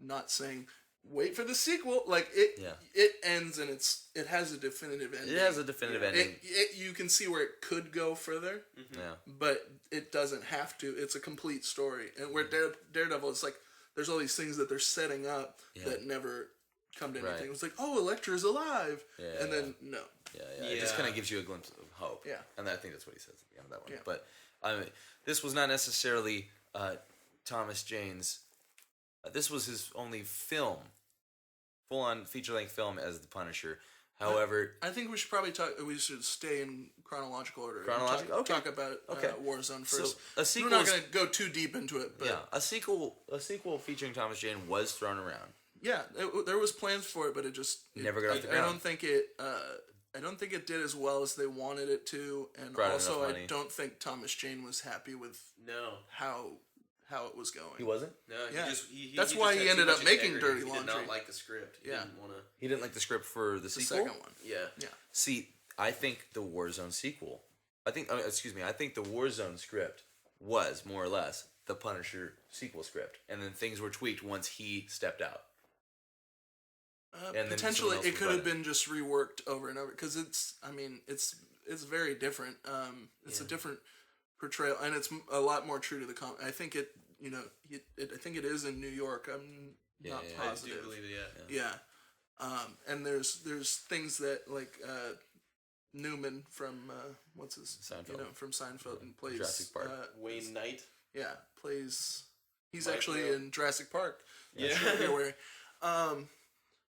S3: not saying wait for the sequel. Like it ends and it has a definitive ending.
S4: It has a definitive ending.
S3: You can see where it could go further,
S4: Yeah.
S3: but it doesn't have to. It's a complete story. And where Daredevil, it's like there's all these things that they're setting up that never come to anything.
S4: Right.
S3: It's like, oh, Elektra's alive,
S4: Yeah,
S3: and then no.
S4: Yeah. It just kind of gives you a glimpse of hope.
S3: Yeah.
S4: And I think that's what he says at the end of that one.
S3: Yeah.
S4: But I mean, this was not necessarily Thomas Jane's. This was his only film, full-on feature-length film as the Punisher. However,
S3: I think we should probably talk. We should stay in chronological order.
S4: Chronological?
S3: Talk,
S4: Okay.
S3: talk about
S4: Okay.
S3: Warzone
S4: So,
S3: first.
S4: a sequel
S3: We're not
S4: is-
S3: going to go too deep into it, but
S4: a sequel featuring Thomas Jane was thrown around.
S3: yeah, there was plans for it, but it just
S4: Never got off the
S3: I
S4: ground.
S3: don't think it. I don't think it did as well as they wanted it to, and
S4: Brought
S3: also
S4: enough
S3: I
S4: money.
S3: don't think Thomas Jane was happy with
S5: No.
S3: how it was going.
S4: He wasn't.
S5: No,
S3: Yeah.
S5: he
S3: That's
S5: just
S3: why
S5: had
S3: he
S5: too
S3: ended
S5: much
S3: up making
S5: integrity.
S3: Dirty
S5: He did
S3: Laundry.
S5: not like the script. He
S3: Yeah.
S5: didn't want to.
S4: He didn't like the script for the
S3: The
S4: sequel.
S3: second one.
S5: Yeah.
S3: Yeah.
S4: See, I think the Warzone sequel. I think the Warzone script was more or less the Punisher sequel script, and then things were tweaked once he stepped out. And then
S3: Potentially,
S4: someone else
S3: it
S4: would
S3: could
S4: run
S3: have been just reworked over and over because it's very different. It's a different portrayal, and it's a lot more true to the comic. I think I think it is in New York. I'm not positive.
S5: I do believe it.
S3: Yeah. And there's things that like Newman from what's his
S4: Seinfeld.
S3: from Seinfeld and plays
S4: Jurassic Park.
S5: Wayne Knight.
S3: Yeah, plays. He's
S5: Micro.
S3: actually in Jurassic Park.
S5: Yeah.
S3: Shirt you're wearing.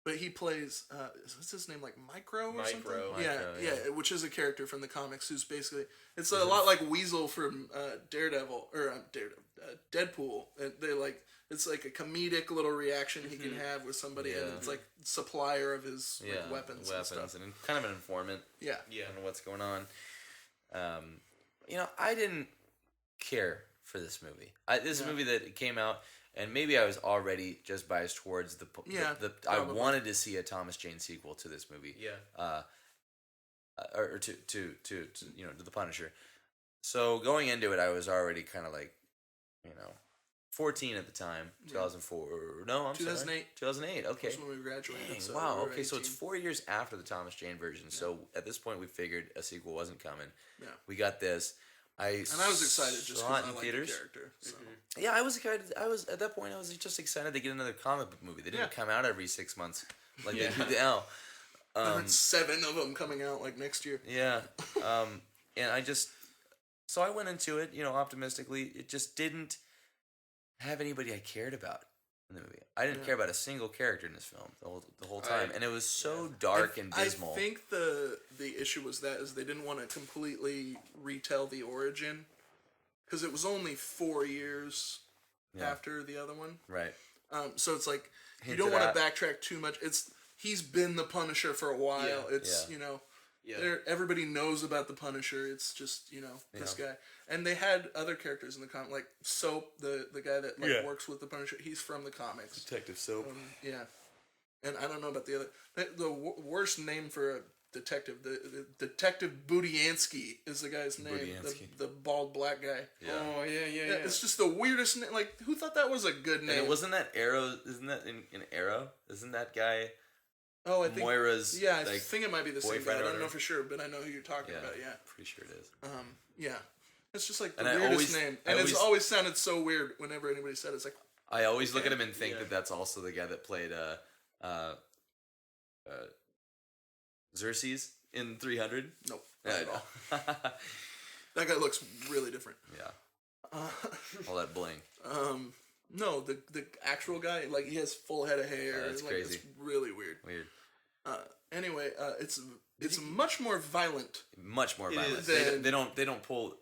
S3: But he plays. What's his name? Like Micro or something?
S5: Micro,
S3: Yeah, which is a character from the comics who's basically it's a lot like Weasel from Daredevil or Deadpool. And they like it's like a comedic little reaction he can have with somebody, and it's like supplier of his like, weapons and stuff.
S4: and kind of an informant.
S3: Yeah.
S4: On what's going on. I didn't care for this movie. This is a movie that came out, and maybe I was already just biased towards I wanted to see a Thomas Jane sequel to this movie.
S5: Yeah.
S4: Or to the Punisher. So going into it, I was already kind of like, 14 at the time. 2004. No, I'm
S3: 2008.
S4: sorry. 2008. Okay.
S3: That's when we graduated.
S4: Dang,
S3: so
S4: wow.
S3: we were
S4: Okay, so it's
S3: 18.
S4: 4 years after the Thomas Jane version. So at this point, we figured a sequel wasn't coming.
S3: Yeah.
S4: We got this.
S3: And I was excited just
S4: saw
S3: because
S4: it
S3: I
S4: in
S3: liked
S4: theaters.
S3: the character. So.
S4: Yeah, I was excited. I was at that point. I was just excited to get another comic book movie. They didn't come out every 6 months like they do now.
S3: There's 7 of them coming out like next year.
S4: Yeah, and so I went into it, optimistically. It just didn't have anybody I cared about in the movie. I didn't care about a single character in this film the whole time, and it was so dark and dismal.
S3: I think the issue was is they didn't want to completely retell the origin because it was only 4 years after the other one.
S4: Right.
S3: So it's like
S4: Hinted
S3: you don't want
S4: at.
S3: to backtrack too much. He's been the Punisher for a while.
S5: Yeah.
S3: It's
S5: Yeah.
S3: everybody knows about the Punisher. It's just this guy, and they had other characters in the comic like Soap, the guy that works with the Punisher. He's from the comics.
S4: Detective Soap.
S3: Yeah, and I don't know about the other. The worst name for a detective, the Detective Budiansky is the guy's name.
S4: Budiansky.
S3: The bald black guy.
S4: Yeah.
S5: Oh yeah.
S3: It's just the weirdest name. Like, who thought that was a good name?
S4: And it wasn't that Arrow? Isn't that in Arrow? Isn't that guy?
S3: Oh, I think
S4: Moira's.
S3: Yeah, I think it might be the same guy.
S4: boyfriend
S3: I
S4: or
S3: don't know
S4: whatever.
S3: for sure, but I know who you're talking about. Yeah.
S4: Pretty sure it is.
S3: Yeah. It's just like the
S4: And I
S3: weirdest
S4: always-
S3: name,
S4: I
S3: and it's
S4: always-
S3: always sounded so weird whenever anybody said it. It's like,
S4: I always look at him and think that that's also the guy that played Xerxes in 300.
S3: nope,
S4: Yeah,
S3: not
S4: I
S3: at all.
S4: know.
S3: That guy looks really different.
S4: Yeah. All that bling.
S3: No, the actual guy, like, he has full head of hair.
S4: That's
S3: like,
S4: crazy.
S3: It's really weird.
S4: Weird.
S3: Anyway, it's much more violent.
S4: Much more
S5: It
S4: violent.
S3: is.
S4: They don't pull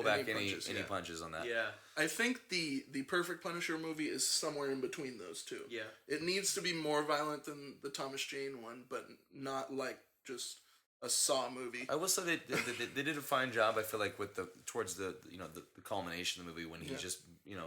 S4: back any
S3: punches,
S4: any
S3: yeah.
S4: punches on that.
S5: Yeah.
S3: I think the perfect Punisher movie is somewhere in between those two.
S5: Yeah.
S3: It needs to be more violent than the Thomas Jane one, but not like just a Saw movie.
S4: I will say they did a fine job. I feel like with towards the culmination of the movie when he's just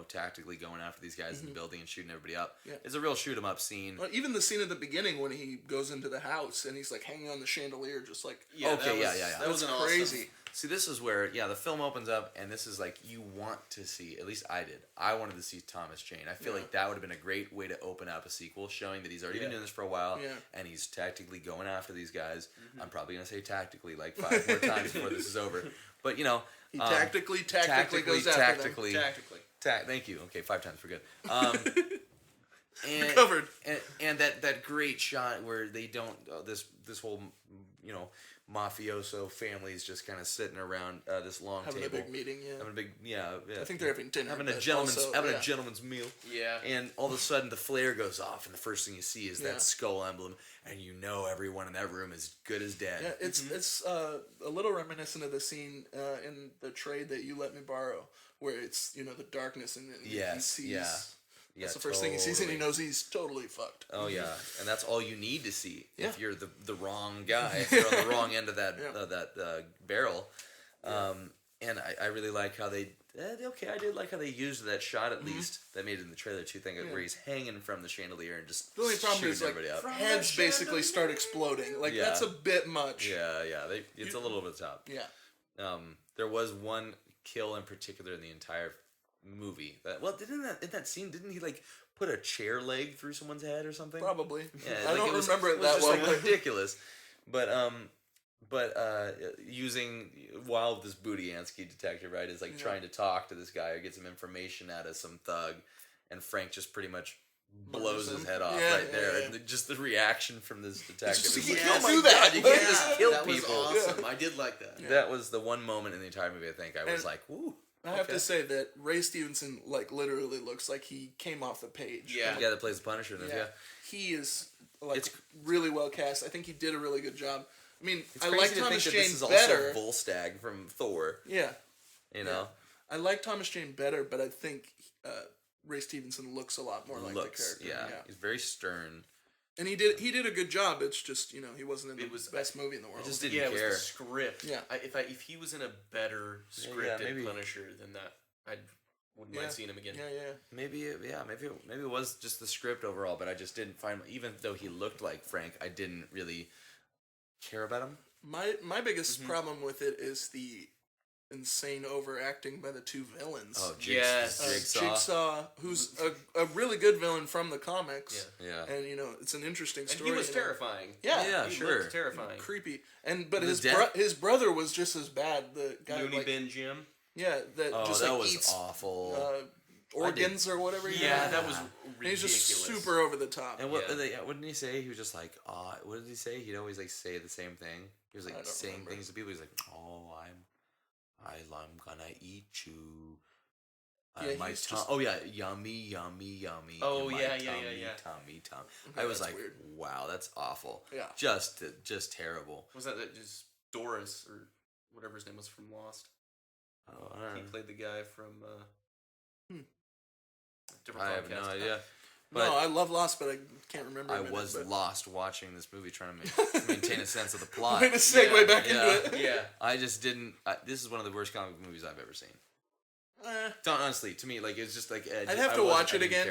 S4: tactically going after these guys in the building and shooting everybody up.
S3: Yeah.
S4: It's a real shoot 'em up scene.
S3: Well, even the scene at the beginning when he goes into the house and he's like hanging on the chandelier, just like
S5: Yeah.
S4: Okay,
S5: that was,
S4: yeah.
S5: That was
S3: that's
S5: an
S3: crazy.
S4: See, this is where the film opens up, and this is like you want to see. At least I did. I wanted to see Thomas Jane. I feel like that would have been a great way to open up a sequel, showing that he's already been doing this for a while, and he's tactically going after these guys. I'm probably gonna say tactically like 5 more times before this is over. But
S3: He tactically goes after them.
S5: Tactically.
S4: Thank you. Okay, 5 times for good. And,
S3: Covered.
S4: and that great shot where they don't this whole mafioso family is just kind of sitting around this long
S3: Having
S4: table
S3: a big meeting, yeah.
S4: having a big
S3: I think they're having dinner.
S4: having a
S3: but
S4: gentleman's
S3: also,
S4: having
S3: yeah.
S4: a gentleman's meal.
S5: Yeah.
S4: And all of a sudden the flare goes off, and the first thing you see is
S3: Yeah.
S4: that skull emblem, and everyone in that room is good as dead.
S3: Yeah, it's a little reminiscent of the scene in the trade that you let me borrow, where it's the darkness and he
S4: Yes,
S3: sees.
S4: yeah.
S3: That's the first thing he sees, and he knows he's totally fucked.
S4: Oh yeah, and that's all you need to see
S3: Yeah.
S4: if you're the wrong guy, if you're on the wrong end of that barrel. And I really like how they. I did like how they used that shot at least. That made it in the trailer too. Where he's hanging from the chandelier and just
S3: The only problem
S4: shooting
S3: is like
S4: everybody up.
S3: heads basically start exploding. Like
S4: Yeah.
S3: that's a bit much.
S4: Yeah. It's a little over the top.
S3: Yeah.
S4: There was one kill in particular in the entire movie. In that scene, didn't he like put a chair leg through someone's head or something?
S3: Probably.
S4: Yeah,
S3: I don't remember it
S4: was
S3: that
S4: just
S3: well.
S4: like ridiculous. But using while this Budiansky detective, right, is like trying to talk to this guy or get some information out of some thug, and Frank just pretty much blows his head off there.
S3: Yeah.
S4: And just the reaction from this detective
S3: just
S4: is
S3: like,
S4: like,
S3: "You
S4: oh
S3: can't
S4: my
S3: do that."
S4: God, you can't
S3: Yeah.
S4: just kill
S5: That
S4: people.
S5: was awesome. I did like that.
S4: That was the one moment in the entire movie I think I was
S3: And-
S4: like, woo.
S3: I have to say that Ray Stevenson, like, literally looks like he came off the page.
S5: Yeah.
S4: The guy that plays the Punisher in this, yeah.
S3: He is, like,
S4: It's-
S3: really well cast. I think he did a really good job. I mean,
S4: It's
S3: I
S4: crazy
S3: like
S4: to
S3: Thomas
S4: think that
S3: Jane
S4: this is
S3: better.
S4: also Volstagg from Thor,
S3: Yeah.
S4: you know?
S3: I like Thomas Jane better, but I think Ray Stevenson looks a lot more like the character.
S4: yeah. He's very stern.
S3: And he did a good job. It's just, he wasn't in the
S5: It was-
S3: best movie in the world.
S4: just didn't
S5: Yeah, it
S4: care.
S5: was the script.
S3: Yeah.
S5: If he was in a better scripted
S4: maybe.
S5: Punisher than that, I wouldn't mind seeing him again.
S3: Yeah.
S4: Maybe it was just the script overall, but I just didn't find, even though he looked like Frank, I didn't really care about him.
S3: My biggest problem with it is the insane overacting by the two villains.
S4: Oh,
S5: Yes.
S3: Jigsaw, who's a really good villain from the comics.
S4: Yeah.
S3: And it's an interesting
S5: And
S3: story.
S5: he was terrifying.
S3: Yeah,
S5: He
S4: sure.
S5: looked terrifying.
S3: creepy. But
S4: The
S3: his
S4: death-
S3: his brother was just as bad. The guy
S5: Looney
S3: like,
S5: Bin Jim.
S3: yeah, that
S4: Oh,
S3: just
S4: that
S3: like
S4: was
S3: eats
S4: awful.
S3: organs or whatever.
S5: Yeah, that was
S3: And
S5: ridiculous.
S3: he's just super over the top.
S4: And what
S5: Yeah.
S4: didn't he say? He was just like, what did he say? He'd always like say the same thing. He was
S3: I
S4: like
S3: don't
S4: saying
S3: remember.
S4: things to people. He's like, "Oh, I'm gonna eat you."
S3: Yeah,
S4: My
S3: he's
S4: tongue.
S3: just-
S4: Oh yeah, yummy, yummy, yummy.
S5: Oh,
S4: in my
S5: yeah.
S4: Tummy.
S3: Okay,
S4: I was
S3: that's
S4: like,
S3: weird.
S4: wow, that's awful.
S3: Yeah.
S4: Just terrible.
S5: Was that just Doris or whatever his name was from Lost?
S4: Oh, I
S5: He
S4: don't know.
S5: played the guy from different
S4: I have no
S5: podcast.
S4: idea.
S3: No, I love Lost, but I can't remember.
S4: I
S3: him in it,
S4: was
S3: but-
S4: lost watching this movie, trying to maintain a sense of the plot.
S3: Way to segue
S5: Yeah,
S3: back
S4: yeah.
S3: into it.
S5: Yeah.
S4: I just didn't. This is one of the worst comic book movies I've ever seen.
S3: Eh,
S4: Honestly, to me, like it's just like
S3: I'd have to watch it again.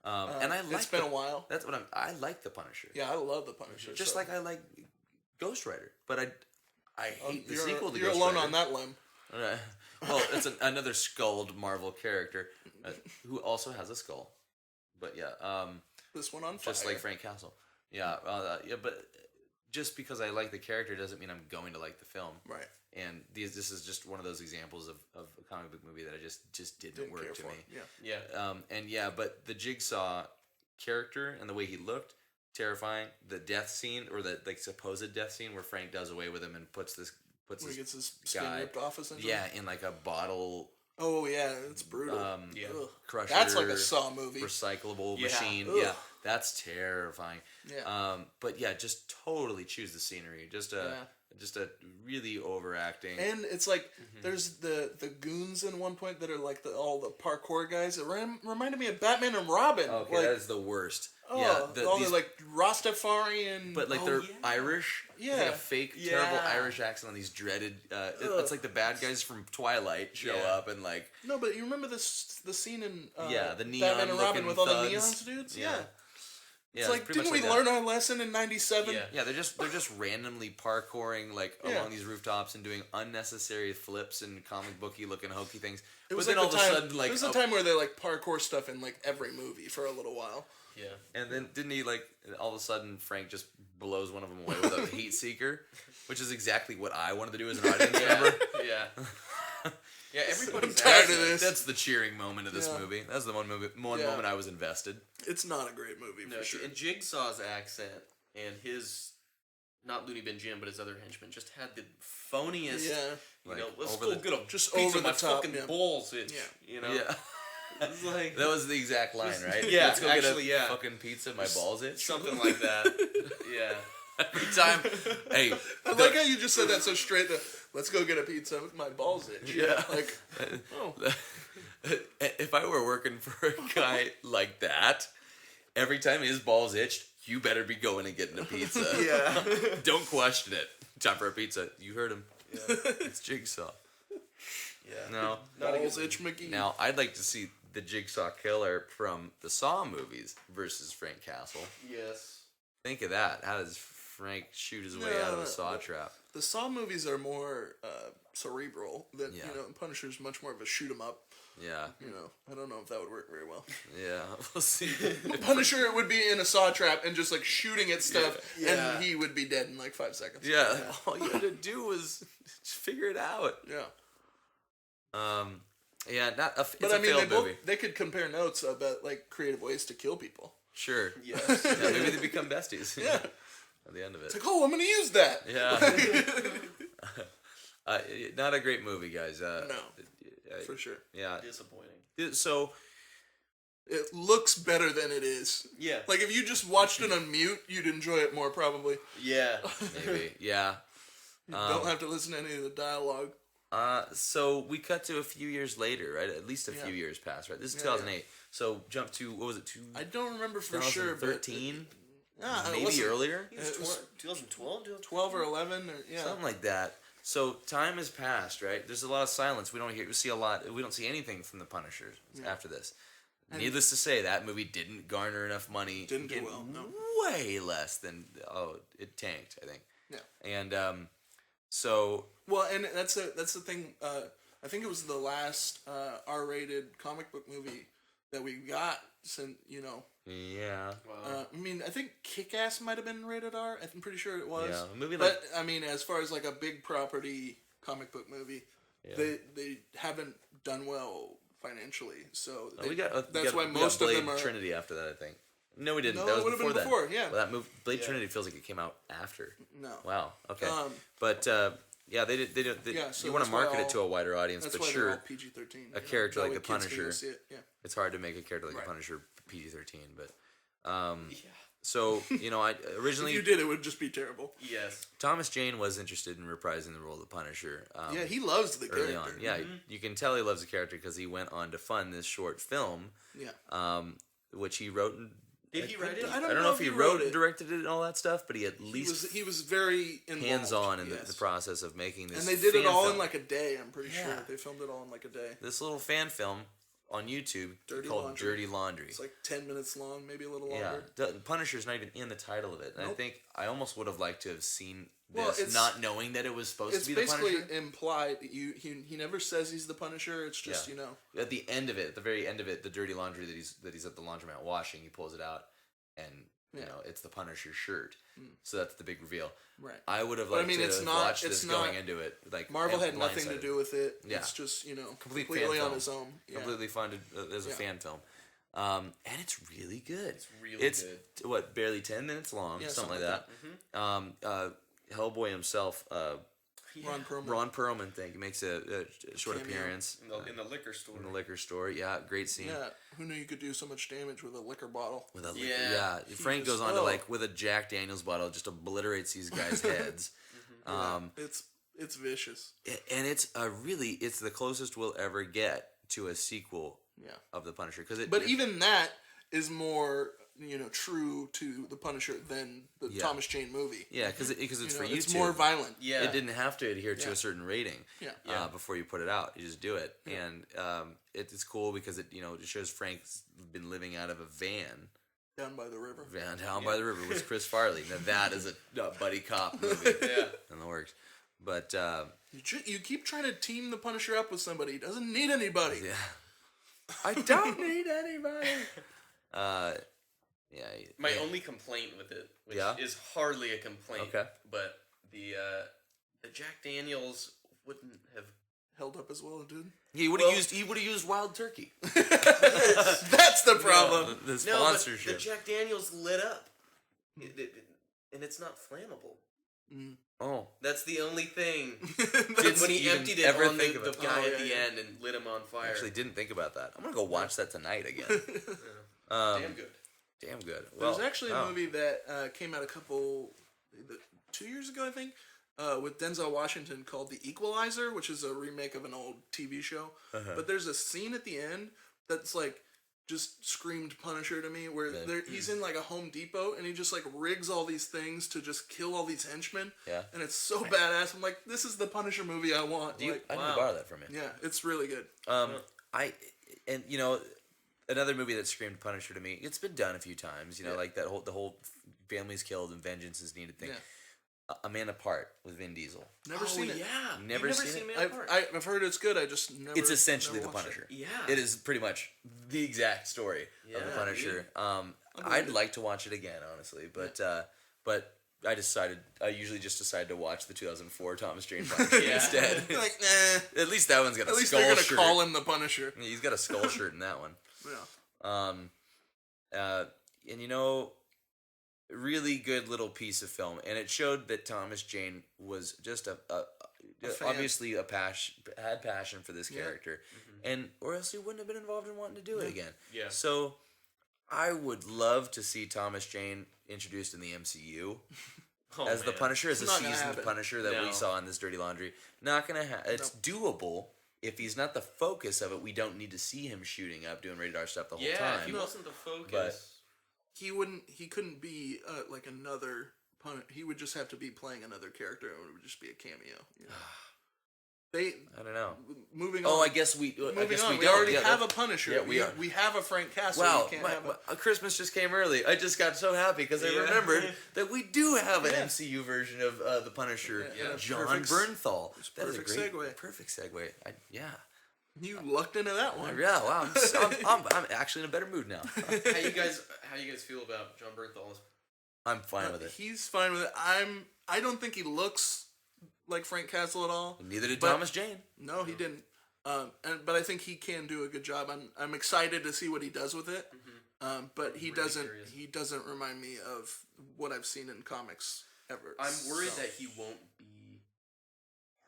S4: And I like.
S3: it's been a while.
S4: That's what I like the Punisher.
S3: Yeah, I love the Punisher.
S4: Just
S3: so-
S4: like I like Ghost Rider, but I hate the
S3: you're,
S4: sequel to
S3: You're
S4: Ghost
S3: alone
S4: Rider.
S3: on that limb.
S4: Well, it's another skulled Marvel character who also has a skull. But yeah,
S3: This one on fire.
S4: just like Frank Castle. Yeah, but just because I like the character doesn't mean I'm going to like the film.
S3: Right.
S4: And this is just one of those examples of a comic book movie that I just didn't work
S3: care
S4: to
S3: for
S4: me.
S3: it. Yeah.
S5: Yeah.
S4: But the Jigsaw character and the way he looked, terrifying. The death scene or the like supposed death scene where Frank does away with him and puts
S3: When he
S4: this
S3: gets his skin
S4: guy,
S3: ripped off, essentially.
S4: yeah, in like a bottle
S3: Oh yeah, it's brutal.
S5: Yeah.
S3: Ugh.
S4: crusher.
S3: That's like a Saw movie.
S4: recyclable
S5: Yeah.
S4: machine.
S3: Ugh.
S4: Yeah, that's terrifying.
S3: Yeah.
S4: But yeah, just totally choose the scenery. Just a really overacting.
S3: And it's like there's the goons in one point that are like all the parkour guys. It reminded me of Batman and Robin.
S4: Okay,
S3: like,
S4: that is the worst.
S3: oh,
S4: Yeah,
S3: all
S4: these,
S3: the like Rastafarian.
S4: but like
S3: oh,
S4: they're
S3: yeah.
S4: Irish.
S3: Yeah.
S4: It's like a fake, terrible
S3: Yeah.
S4: Irish accent on these dreaded. It's like the bad guys from Twilight show
S5: Yeah.
S4: up and like.
S3: No, but you remember the scene in
S4: Yeah, the
S3: Batman and Robin
S4: neon-looking
S3: with all the
S4: thugs.
S3: neons dudes. Yeah.
S4: Yeah,
S3: It's like,
S4: pretty
S3: didn't
S4: much
S3: we
S4: like
S3: learn our lesson in '97?
S5: Yeah.
S4: Yeah, they're just randomly parkouring like
S3: Yeah.
S4: along these rooftops and doing unnecessary flips and comic booky looking hokey things.
S3: It was
S4: but then
S3: like
S4: all
S3: the
S4: of a
S3: time,
S4: sudden, like,
S3: it was the time where they like parkour stuff in like every movie for a little while.
S5: Yeah.
S4: and then didn't he like all of a sudden Frank just blows one of them away with a heat seeker, which is exactly what I wanted to do as an audience member.
S5: Yeah. Yeah, everybody's
S3: I'm tired of
S5: accent.
S3: this.
S4: That's the cheering moment of this
S3: Yeah.
S4: movie. That's the one
S3: Yeah.
S4: moment I was invested.
S3: It's not a great movie
S5: No,
S3: for sure.
S5: and Jigsaw's accent and his, not Looney Bin Jim, but his other henchmen just had the phoniest.
S3: Yeah.
S5: You know,
S4: Like,
S5: let's
S4: over
S5: go
S4: the-
S5: get a
S3: just
S5: piece
S3: over
S5: of my
S3: the top,
S5: fucking
S3: yeah.
S5: balls itch.
S3: Yeah.
S5: You know.
S4: Yeah.
S5: It's like
S4: That was the exact line, right?
S5: Yeah,
S4: Let's go
S5: actually,
S4: get a
S5: yeah.
S4: fucking pizza, my balls itch.
S5: something like that. Yeah.
S4: Every time. Hey,
S3: I like how you just said that so straight. Let's go get a pizza with my balls itch.
S4: Yeah.
S3: Like, oh.
S4: if I were working for a guy like that, every time his balls itched, you better be going and getting a pizza.
S3: Yeah.
S4: Don't question it. Time for a pizza. You heard him.
S5: Yeah.
S4: It's Jigsaw.
S5: Yeah.
S4: No.
S5: Not a
S3: Balls
S5: good-
S3: itch McGee.
S4: Now, I'd like to see the Jigsaw Killer from the Saw movies versus Frank Castle.
S5: Yes.
S4: Think of that. How does Frank shoot his way out of a saw trap.
S3: The Saw movies are more cerebral. Than
S4: Yeah.
S3: you know, Punisher's much more of a shoot 'em up.
S4: Yeah.
S3: You know, I don't know if that would work very well.
S4: Yeah. We'll see.
S3: Punisher would be in a saw trap and just like shooting at stuff,
S5: Yeah.
S3: and he would be dead in like 5 seconds.
S4: Yeah. All you had to do was just figure it out.
S3: Yeah.
S4: Yeah. It's
S3: But
S4: a
S3: I mean,
S4: failed movie.
S3: they could compare notes about like creative ways to kill people.
S4: Sure.
S5: Yes.
S4: Yeah, maybe they become besties.
S3: Yeah.
S4: At the end of it.
S3: It's like, oh, I'm gonna use that.
S4: Yeah. Not a great movie, guys.
S3: No, for sure.
S4: Yeah.
S5: Disappointing.
S4: So,
S3: It looks better than it is.
S5: Yeah.
S3: Like if you just watched it on mute, you'd enjoy it more probably.
S5: Yeah.
S4: maybe. Yeah.
S3: You don't have to listen to any of the dialogue.
S4: So we cut to a few years later, right? At least a
S3: Yeah.
S4: few years past, right? This is
S3: Yeah,
S4: 2008. So jump to, what was it,
S3: I don't remember for sure, but
S4: 2013?
S3: it
S4: Maybe
S3: wasn't-
S4: earlier?
S3: It was
S5: 2012?
S3: 12 or 11 or
S4: Something like that. So time has passed, right? There's a lot of silence. We don't see anything from the Punisher after this. Needless to say, that movie didn't garner enough money.
S3: Didn't do
S4: It
S3: well, no.
S4: Way less than it tanked, I think.
S3: Yeah.
S4: And so
S3: Well, and that's the thing. I think it was the last R-rated comic book movie that we got since, you know.
S4: yeah.
S3: I mean, I think Kick-Ass might have been rated R. I'm pretty sure it was.
S4: Yeah, a movie
S3: but I mean, as far as like a big property comic book movie, they haven't done well financially. So that's why most of
S4: Blade
S3: them are.
S4: Trinity after that, I think. No, we didn't.
S3: No,
S4: that was
S3: it would have been
S4: then.
S3: before. Yeah.
S4: Well, that movie, Blade Trinity, feels like it came out after.
S3: No.
S4: Wow. Okay. But they did.
S3: So
S4: you want
S3: that's
S4: to market
S3: why
S4: it to a wider audience,
S3: That's
S4: but
S3: why
S4: sure,
S3: they're all PG-13.
S4: a character
S3: That
S4: like
S3: way
S4: the
S3: kids can go
S4: Punisher.
S3: see it, yeah.
S4: It's hard to make a character like
S3: Right.
S4: the Punisher PG-13, but so I originally
S3: If you did, it would just be terrible.
S5: Yes.
S4: Thomas Jane was interested in reprising the role of the Punisher.
S3: Yeah, he loves the
S4: early
S3: character.
S4: on. Yeah, you can tell he loves the character because he went on to fund this short film, which he wrote.
S5: Did he write it?
S3: I
S4: I don't know if he wrote it, directed it, and all that stuff, but he at least
S3: He was very involved,
S4: hands-on in
S3: yes.
S4: the process of making this.
S3: And they did it
S4: fan
S3: all
S4: film.
S3: in like a day. I'm pretty
S4: Yeah.
S3: sure they filmed it all in like a day.
S4: This little fan film on YouTube
S3: Dirty
S4: called
S3: Laundry.
S4: Dirty Laundry.
S3: It's like 10 minutes long, maybe a little
S4: Yeah,
S3: longer.
S4: the Punisher's not even in the title of it. And I
S3: Nope.
S4: think I almost would have liked to have seen
S3: Well,
S4: this,
S3: it's-
S4: not knowing that it was supposed
S3: It's
S4: to be the
S3: basically
S4: Punisher.
S3: implied. He never says he's the Punisher. It's just
S4: Yeah.
S3: you know.
S4: At the end of it, at the very end of it, the dirty laundry that he's at the laundromat washing, he pulls it out, and it's the Punisher shirt. So that's the big reveal.
S3: Right.
S4: I would have
S3: But I
S4: liked
S3: mean,
S4: to
S3: it's
S4: have
S3: not-
S4: watched
S3: it's
S4: this
S3: not-
S4: going into it. Like
S3: Marvel
S4: and
S3: had nothing to
S4: blindsided.
S3: do with it.
S4: Yeah.
S3: It's just
S4: Complete
S3: completely
S4: fan
S3: on
S4: film.
S3: his own. Yeah.
S4: Completely funded as a
S3: Yeah.
S4: fan film. And it's really good.
S5: It's really good.
S4: What, barely 10 minutes long,
S3: Yeah,
S4: something like
S3: something
S4: that. Hellboy himself,
S3: Ron Perlman.
S4: Ron Perlman, makes a short
S3: Cameo.
S4: appearance
S5: In the liquor store.
S4: in the liquor store. Yeah, great scene.
S3: Yeah. Who knew you could do so much damage with a liquor bottle?
S4: With a
S5: Yeah.
S4: Frank goes on to with a Jack Daniels bottle, just obliterates these guys' heads.
S3: It's vicious.
S4: And it's the closest we'll ever get to a sequel
S3: Yeah.
S4: of the Punisher.
S3: But even that is more, true to the Punisher than the Thomas Jane movie.
S4: yeah, because it's for YouTube.
S3: It's more violent.
S5: Yeah.
S4: It didn't have to adhere to
S3: Yeah.
S4: a certain rating
S3: Yeah.
S4: before you put it out. You just do it. And it's cool because it shows Frank's been living out of a van
S3: Down by the river.
S4: down by the river with Chris Farley. Now that is a buddy cop movie in the works. But
S3: You keep trying to team the Punisher up with somebody. He doesn't need anybody.
S4: yeah, I don't need anybody.
S5: My only complaint with it, which
S4: Yeah?
S5: is hardly a complaint,
S4: Okay.
S5: but the Jack Daniels wouldn't have.
S3: Held up as well, dude.
S4: He would have used Wild Turkey.
S3: That's the problem.
S4: The
S5: No, but
S4: sponsorship.
S5: the Jack Daniels lit up, and it's not flammable.
S4: Oh,
S5: That's the only thing.
S4: Didn't
S5: when he
S4: even
S5: emptied it
S4: ever
S5: on
S4: think
S5: the
S4: of it.
S5: guy
S3: Oh,
S5: at
S3: yeah,
S5: the
S3: yeah.
S5: end and lit him on fire.
S4: actually didn't think about that. I'm gonna go watch that tonight again.
S5: Damn good.
S4: Damn good.
S3: There's actually a movie that came out 2 years ago, I think, with Denzel Washington called The Equalizer, which is a remake of an old TV show. But there's a scene at the end that's like just screamed Punisher to me, where he's in like a Home Depot and he just like rigs all these things to just kill all these henchmen.
S4: Yeah.
S3: And it's so badass. I'm like, this is the Punisher movie I want.
S4: I need to borrow that from you.
S3: Yeah, it's really good.
S4: Another movie that screamed Punisher to me. It's been done a few times. Like the whole family's killed and vengeance is needed thing.
S3: Yeah.
S4: A Man Apart with Vin Diesel.
S3: Never seen it.
S5: Yeah,
S4: Never
S5: You've never
S4: seen it?
S5: Man Apart.
S3: I've heard it's good. I just never.
S4: It's essentially
S3: never
S4: the
S3: watched
S4: Punisher.
S5: Yeah.
S4: It is pretty much the exact story of the
S5: Yeah,
S4: Punisher.
S5: dude.
S4: I'd like to watch it again, honestly, but I usually just decide to watch the 2004 Thomas Jane Punisher
S5: Yeah.
S4: instead.
S3: it. Like, nah.
S4: At least that one's got a
S3: At least
S4: skull
S3: they're gonna
S4: shirt.
S3: call him the Punisher.
S4: He's got a skull shirt in that one.
S3: Yeah.
S4: And really good little piece of film, and it showed that Thomas Jane was just
S3: fan.
S4: obviously had passion for this character,
S5: Mm-hmm.
S4: and or else he wouldn't have been involved in wanting to do it again.
S5: Yeah.
S4: So, I would love to see Thomas Jane introduced in the MCU.
S5: Oh,
S4: as the
S5: man.
S4: Punisher, as a
S3: It's not gonna
S4: seasoned
S3: happen.
S4: Punisher that we
S5: No.
S4: saw in this Dirty Laundry. Not gonna happen. It's doable. If he's not the focus of it, we don't need to see him shooting up, doing rated R stuff the whole
S5: Yeah,
S4: time.
S5: if he wasn't the focus.
S3: He couldn't be like another Punisher. He would just have to be playing another character, and it would just be a cameo. You know?
S4: I don't know.
S3: Moving on.
S4: Oh, I guess we.
S3: Moving on. We
S4: don't.
S3: already
S4: Yeah,
S3: have
S4: that-
S3: a Punisher.
S4: Yeah, we are.
S3: We have a Frank Castle.
S4: Wow,
S3: You can't have a...
S4: Christmas just came early. I just got so happy because I
S5: Yeah.
S4: remembered that we do have an
S3: Yeah.
S4: MCU version of the Punisher,
S3: Yeah, yeah.
S4: Jon
S3: Perfect-
S4: Bernthal.
S3: it's
S4: That is a
S3: perfect
S4: great,
S3: segue.
S4: perfect segue. Yeah.
S3: You lucked into that one.
S4: Yeah, wow. I'm actually in a better mood now.
S5: How you guys feel about Jon Bernthal?
S4: I'm fine with it.
S3: He's fine with it. I don't think he looks like Frank Castle at all.
S4: Neither did
S3: But-
S4: Thomas Jane.
S3: No, he didn't. But I think he can do a good job. I'm excited to see what he does with it. But he
S5: Really
S3: doesn't.
S5: curious.
S3: He doesn't remind me of what I've seen in comics ever.
S5: I'm worried
S3: So-
S5: that he won't be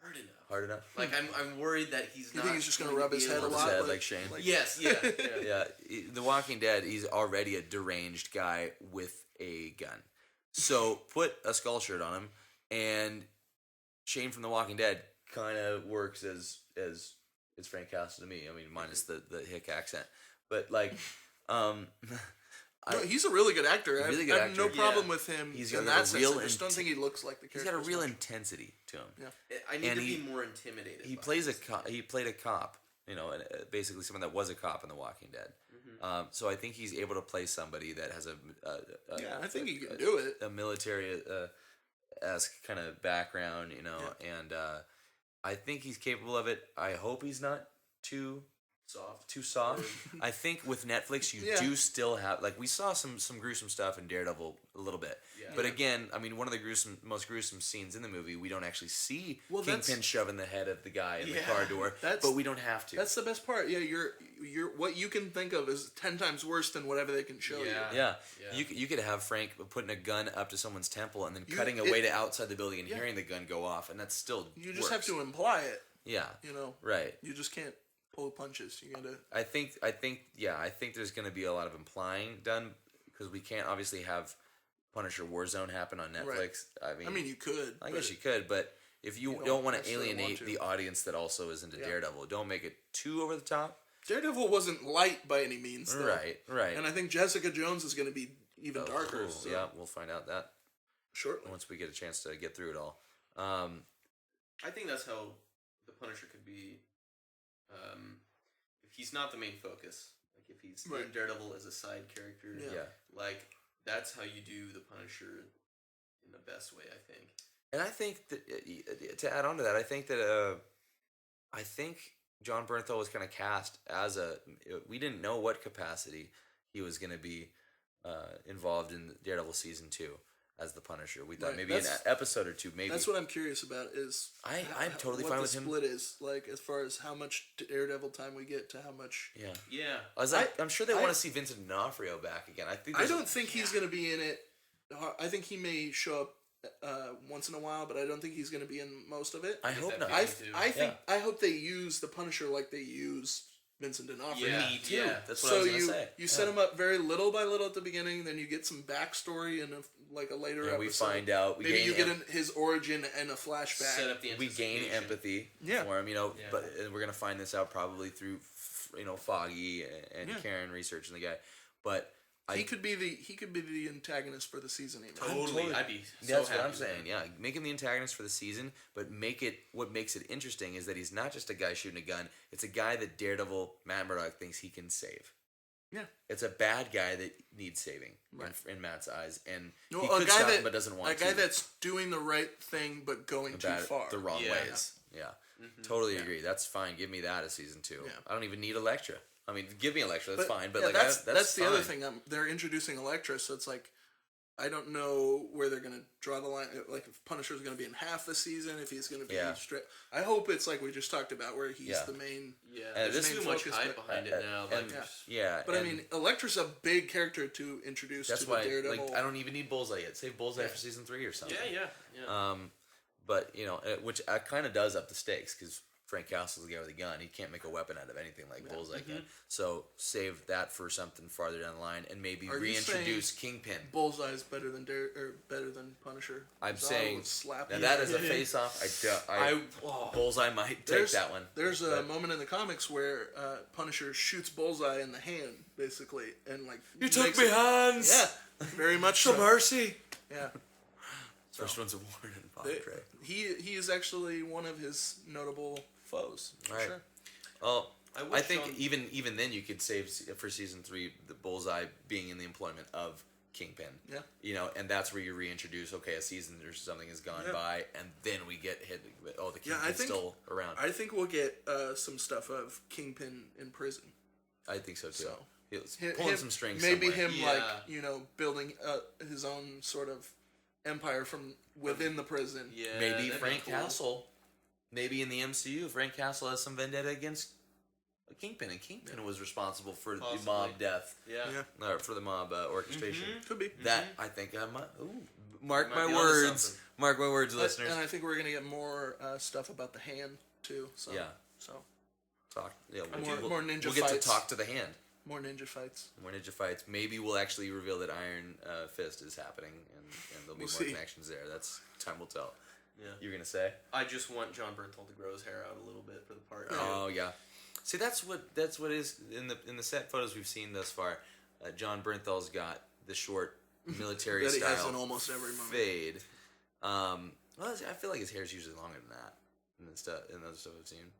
S5: hard enough.
S4: Hard enough.
S5: Like I'm worried that he's
S3: You
S5: not.
S3: think he's just gonna
S5: going to
S3: rub his
S5: be
S3: head
S5: able
S3: a
S5: to-
S3: lot,
S4: Sad, like Shane.
S5: Yes, yeah.
S4: Yeah, The Walking Dead, he's already a deranged guy with a gun. So put a skull shirt on him, and Shane from The Walking Dead kind of works as Frank Castle to me. I mean, minus the hick accent, but like,
S3: No, he's a really good actor.
S4: Really
S3: I
S4: good
S3: have no
S4: actor.
S3: problem
S5: Yeah.
S3: with him
S4: He's
S3: in
S4: got
S3: that
S4: a
S3: sense.
S4: real
S3: I just don't think he looks like the
S4: he's
S3: character.
S4: got a
S3: as
S4: real
S3: much.
S4: intensity to him.
S3: Yeah.
S5: I need
S4: And
S5: to
S4: he-
S5: be more intimidated.
S4: He
S5: by
S4: plays
S5: this.
S4: he played a cop, and basically someone that was a cop in The Walking Dead. So I think he's able to play somebody that has
S3: Yeah, I think he can do it.
S4: a military esque kind of background, and I think he's capable of it. I hope he's not too soft. I think with Netflix you
S3: Yeah.
S4: do still have, like, we saw some gruesome stuff in Daredevil a little bit.
S5: Yeah.
S4: But again, I mean, one of the most gruesome scenes in the movie, we don't actually see
S3: Well,
S4: Kingpin shoving the head of the guy in the
S5: Yeah.
S4: car door,
S3: That's-
S4: but we don't have to.
S3: That's the best part. Yeah, you're what you can think of is 10 times worse than whatever they can show
S5: Yeah.
S3: you.
S4: Yeah.
S5: Yeah.
S4: You could have Frank putting a gun up to someone's temple and then
S3: You-
S4: cutting
S3: it-
S4: away to outside the building and
S3: Yeah.
S4: hearing the gun go off, and that's still
S3: You just have to imply it.
S4: Yeah.
S3: You know,
S4: Right.
S3: you just can't pull punches. You gotta.
S4: I think there's going to be a lot of implying done because we can't obviously have Punisher Warzone happen on Netflix. I mean,
S3: you could.
S4: I guess you could, but if you
S3: you don't
S4: don't want to
S3: necessarily
S4: alienate
S3: want to.
S4: the audience that also is into
S3: Yeah.
S4: Daredevil, don't make it too over the top.
S3: Daredevil wasn't light by any means. Though.
S4: Right.
S3: And I think Jessica Jones is going to be even darker.
S4: Cool.
S3: So
S4: Yeah, we'll find out that
S3: shortly.
S4: once we get a chance to get through it all.
S5: I think that's how the Punisher could be. If he's not the main focus, like if he's
S3: Right.
S5: in Daredevil as a side character,
S3: Yeah.
S5: like that's how you do the Punisher in the best way, I think.
S4: And I think that to add on to that, I think that Jon Bernthal was kind of cast as we didn't know what capacity he was going to be involved in Daredevil season 2 as the Punisher. We thought
S3: Right,
S4: maybe an
S3: that's-
S4: episode or two, maybe.
S3: That's what I'm curious about. Is
S4: I'm totally
S3: what
S4: fine
S3: the
S4: with him.
S3: split is like as far as how much Daredevil time we get to how much.
S4: Yeah,
S5: Yeah.
S4: I'm sure they
S3: I-
S4: want to see Vincent D'Onofrio back again. I think
S3: I
S4: there's-
S3: don't think he's going to be in it. I think he may show up once in a while, but I don't think he's going to be in most of it.
S4: I hope
S5: that
S4: not.
S5: feeling.
S3: I think
S4: Yeah.
S3: I hope they use the Punisher like they use Vincent D'Onofrio.
S5: Yeah.
S4: Me too.
S5: Yeah.
S4: That's what
S3: So
S4: I was gonna
S3: you
S4: say.
S3: you set him up very little by little at the beginning, then you get some backstory and a later
S4: And
S3: episode.
S4: we find out.
S3: Maybe you get his origin and a flashback.
S5: Set up the
S4: we gain
S5: anticipation.
S4: empathy
S3: Yeah.
S4: for him,
S5: Yeah.
S4: but we're gonna find this out probably through Foggy and
S3: Yeah.
S4: Karen researching the guy. But
S3: He could be the antagonist for the season. Even.
S5: Totally. I'd be so
S4: that's
S5: happy
S4: what I'm
S5: with
S4: saying.
S5: that.
S4: Yeah, make him the antagonist for the season, but what makes it interesting is that he's not just a guy shooting a gun. It's a guy that Daredevil Matt Murdock thinks he can save.
S3: Yeah.
S4: It's a bad guy that needs saving
S3: Right.
S4: in Matt's eyes, and
S3: No,
S4: he
S3: a
S4: could
S3: guy
S4: stop
S3: that
S4: him but doesn't want
S3: a
S4: to.
S3: guy that's doing the right thing but going too
S4: Bad-
S3: far.
S4: the wrong
S5: Yeah.
S4: ways. Yeah, totally agree. That's fine. Give me that as season 2.
S3: Yeah.
S4: I don't even need Elektra. I mean, give me Elektra. That's fine. But
S3: yeah,
S4: like
S3: that's the other
S4: fine.
S3: thing. They're introducing Elektra, so it's like I don't know where they're gonna draw the line. Like if Punisher's gonna be in half the season, if he's gonna be straight. I hope it's like we just talked about, where he's the main.
S5: Yeah,
S4: And
S5: there's
S4: this
S5: too much
S3: focus,
S5: hype
S3: but-
S5: behind it now. Like,
S3: But I
S4: and
S3: mean, Elektra's a big character to introduce
S4: that's
S3: to
S4: why.
S3: the Daredevil.
S4: Like, I don't even need Bullseye yet. Save Bullseye for season 3 or something.
S5: yeah.
S4: But which kind of does up the stakes because Frank Castle's the guy with a gun. He can't make a weapon out of anything like Bullseye can. So save that for something farther down the line, and maybe
S3: Are you
S4: reintroduce
S3: saying
S4: Kingpin.
S3: Bullseye's better than better than Punisher.
S4: I'm
S3: 'Cause I
S4: saying
S3: would slap
S4: now
S3: you.
S4: that is a face-off. Bullseye might take that one.
S3: There's a
S4: But-
S3: moment in the comics where Punisher shoots Bullseye in the hand, basically, and like
S4: You took
S3: makes
S4: me
S3: it-
S4: hands.
S3: Yeah, very much
S4: So
S3: so.
S4: mercy.
S3: Yeah,
S4: First one's a warning.
S3: They- he is actually one of his notable foes. For
S4: Right.
S3: sure.
S4: Oh,
S5: I
S4: I
S5: wish
S4: think
S5: Sean-
S4: even then you could save for season 3 the Bullseye being in the employment of Kingpin.
S3: Yeah.
S4: And that's where you reintroduce. Okay, a season or something has gone
S3: Yeah.
S4: by, and then we get hit. Oh, the
S3: Yeah,
S4: Kingpin's still around.
S3: I think we'll get some stuff of Kingpin in prison.
S4: I think so too.
S3: So,
S4: He's
S3: Him-
S4: pulling some strings.
S3: Maybe
S4: somewhere.
S3: him building his own sort of empire from within the prison.
S5: Yeah,
S4: Maybe
S5: that'd be
S4: Frank
S5: cool.
S4: Castle. Maybe in the MCU, Frank Castle has some vendetta against Kingpin, and Kingpin was responsible for
S5: Possibly.
S4: the mob death,
S5: Yeah.
S4: or for the mob orchestration.
S3: Could be.
S4: That I think I might. Mark
S5: Might
S4: my
S5: be onto
S4: words.
S5: something.
S4: Mark my words, listeners.
S3: And I think we're gonna get more stuff about the hand too. So,
S4: Yeah.
S3: So
S4: Talk. Yeah,
S3: more ninja
S4: We'll get to
S3: fights.
S4: talk to the hand.
S3: more ninja fights.
S4: More ninja fights. Maybe we'll actually reveal that Iron Fist is happening, and there'll be
S3: We'll
S4: more
S3: see.
S4: connections there. That's time will tell.
S5: Yeah.
S4: You're gonna say?
S5: I just want Jon Bernthal to grow his hair out a little bit for the part.
S4: Oh yeah. See, that's what is in the set photos we've seen thus far. Jon Bernthal's got the short military
S3: That he has
S4: style
S3: in almost every movie.
S4: fade. Well, I feel like his hair's usually longer than that in the other stuff I've seen.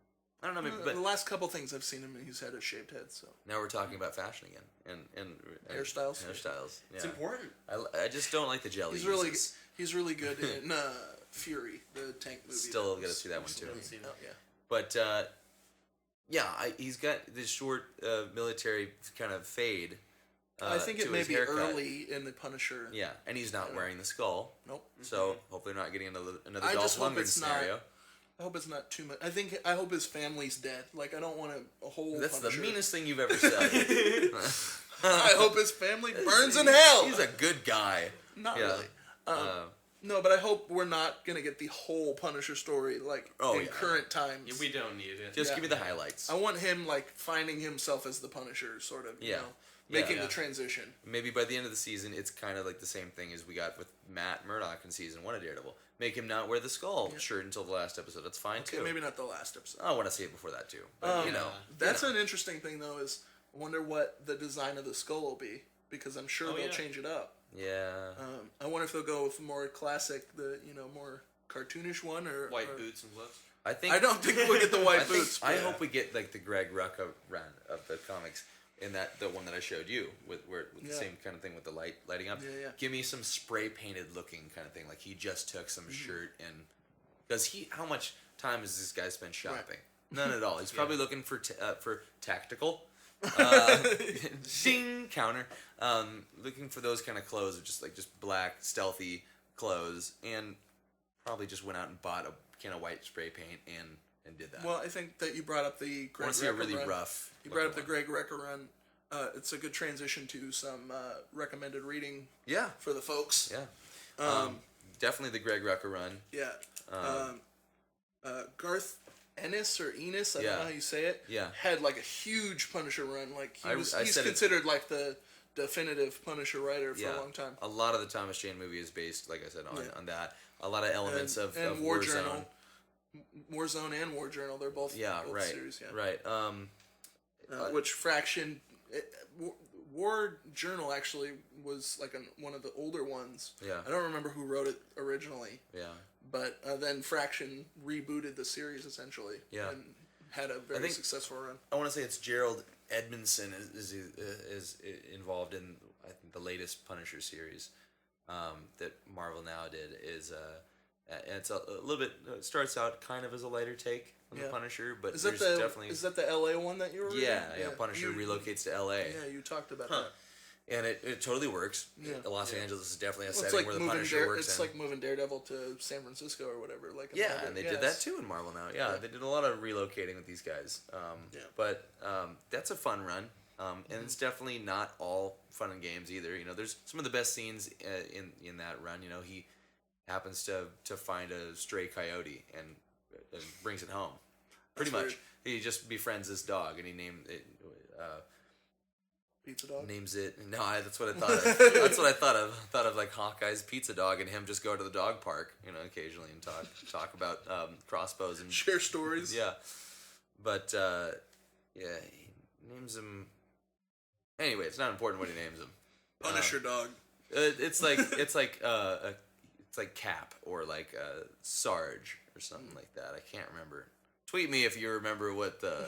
S4: I don't know, maybe,
S3: The
S4: but
S3: last couple things I've seen him, he's had a shaved head. So
S4: now we're talking about fashion again and
S3: Hairstyles?
S4: Hairstyles. Yeah.
S5: It's important.
S4: I just don't like the jelly.
S3: he's really good in Fury, the tank movie.
S4: Still
S3: that
S4: gotta
S3: was
S4: see that one, too.
S3: recently
S5: Haven't seen
S3: out, yeah.
S4: But he's got this short military kind of fade.
S3: I think
S4: to
S3: it may
S4: his
S3: be
S4: haircut.
S3: early in the Punisher.
S4: Yeah, and he's not wearing the skull.
S3: Nope.
S4: So hopefully they're not getting another
S3: I
S4: Dolph
S3: just hope
S4: Lundgren
S3: it's not-
S4: scenario.
S3: I hope it's not too much. I hope his family's dead. Like I don't want a whole.
S4: That's
S3: Punisher.
S4: the meanest thing you've ever said.
S3: I hope his family burns in hell.
S4: He's a good guy.
S3: Not
S4: Yeah.
S3: really. No, but I hope we're not gonna get the whole Punisher story like in current times.
S5: Yeah, we don't need it.
S4: Just
S3: Yeah.
S4: give me the highlights.
S3: I want him like finding himself as the Punisher, sort of. You
S4: Yeah.
S3: know, making
S5: Yeah.
S3: the transition.
S4: Maybe by the end of the season, it's kind of like the same thing as we got with Matt Murdock in season 1 of Daredevil. Make him not wear the skull shirt until the last episode. That's fine
S3: Okay,
S4: too.
S3: maybe not the last episode.
S4: I want to see it before that too. But,
S3: That's an interesting thing though. Is I wonder what the design of the skull will be because I'm sure they'll change it up.
S4: Yeah.
S3: I wonder if they'll go with more classic, more cartoonish one, or
S5: White
S3: or,
S5: boots and gloves.
S4: I think
S3: I don't think we'll get the white
S4: I think-
S3: boots.
S4: I
S3: but-
S4: hope we get like the Greg Rucka run of the comics in the one that I showed you with the same kind of thing with the lighting up.
S3: Yeah.
S4: Give me some spray painted looking kind of thing, like he just took some shirt and because how much time has this guy spent shopping? None at all. He's probably looking for tactical. Ding counter. Looking for those kind of clothes, just black stealthy clothes, and probably just went out and bought a can of white spray paint and did that.
S3: Well, I think that you brought up the
S4: I
S3: Greg
S4: want to see a
S3: Rucka
S4: really
S3: run.
S4: rough.
S3: You brought up the
S4: looking
S3: Greg Rucka run. It's a good transition to some recommended reading
S4: one. Yeah,
S3: for the folks.
S4: yeah. Definitely the Greg Rucka run.
S3: Yeah. Garth Ennis or Enos, I don't know how you say it.
S4: Yeah.
S3: Had like a huge Punisher run. Like
S4: I
S3: he's
S4: said it-
S3: considered like the definitive Punisher writer for
S4: Yeah,
S3: a long time.
S4: a lot of the Thomas Jane movie is based, like I said, on that. A lot of elements of
S3: War
S4: Warzone.
S3: Journal. Warzone and War Journal, they're both both
S4: right,
S3: series. Yeah.
S4: right.
S3: Which Fraction, War Journal actually was like one of the older ones.
S4: Yeah.
S3: I don't remember who wrote it originally.
S4: Yeah.
S3: But then Fraction rebooted the series essentially.
S4: Yeah.
S3: And had a very
S4: think-
S3: successful run.
S4: I want to say it's Gerald Edmondson is involved in, I think, the latest Punisher series that Marvel now did. And it's a little bit, it starts out kind of as a lighter take on the Punisher, but
S3: Is
S4: there's
S3: that the
S4: definitely...
S3: Is that the LA one that you were reading?
S4: Yeah, Punisher relocates to LA.
S3: Yeah, you talked about that.
S4: And it totally works.
S3: Yeah.
S4: Los Angeles is definitely a
S3: Well,
S4: setting where the Punisher works
S3: It's
S4: in.
S3: like moving Daredevil to San Francisco or whatever. Like
S4: And they did that too in Marvel now. Yeah, they did a lot of relocating with these guys. But that's a fun run. And it's definitely not all fun and games either. You know, there's some of the best scenes in that run. You know, he happens to find a stray coyote and brings it home. Pretty much.
S3: Weird.
S4: He just befriends this dog, and he named it...
S3: Pizza Dog?
S4: Names it. No, that's what I thought of. That's what I thought of. I thought of like Hawkeye's Pizza Dog and him just go to the dog park, you know, occasionally and talk about crossbows and
S3: Share stories.
S4: Yeah, but he names him. Anyway, it's not important what he names him.
S3: Punisher Dog.
S4: It's like Cap or like Sarge or something like that. I can't remember. Tweet me if you remember what the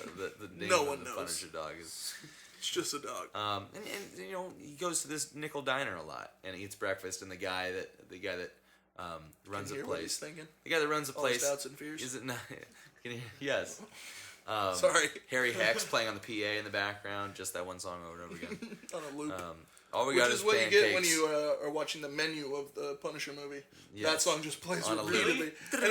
S4: name of the Punisher Dog is.
S3: It's just a dog.
S4: And you know, he goes to this nickel diner a lot and eats breakfast. And the guy that runs
S3: Can you hear
S4: the
S3: what he's
S4: place.
S3: thinking?
S4: The guy that runs the
S3: All
S4: place.
S3: his doubts and fears?
S4: Is it not? Can you? Yes.
S3: Sorry.
S4: Harry Hex playing on the PA in the background, just that one song over and over again.
S3: On a loop.
S4: All we
S3: Which
S4: got
S3: is
S4: is
S3: what
S4: pancakes.
S3: you get when you are watching the menu of the Punisher movie.
S4: Yes.
S3: That song just plays
S4: On a
S3: repeatedly.
S4: loop.
S3: And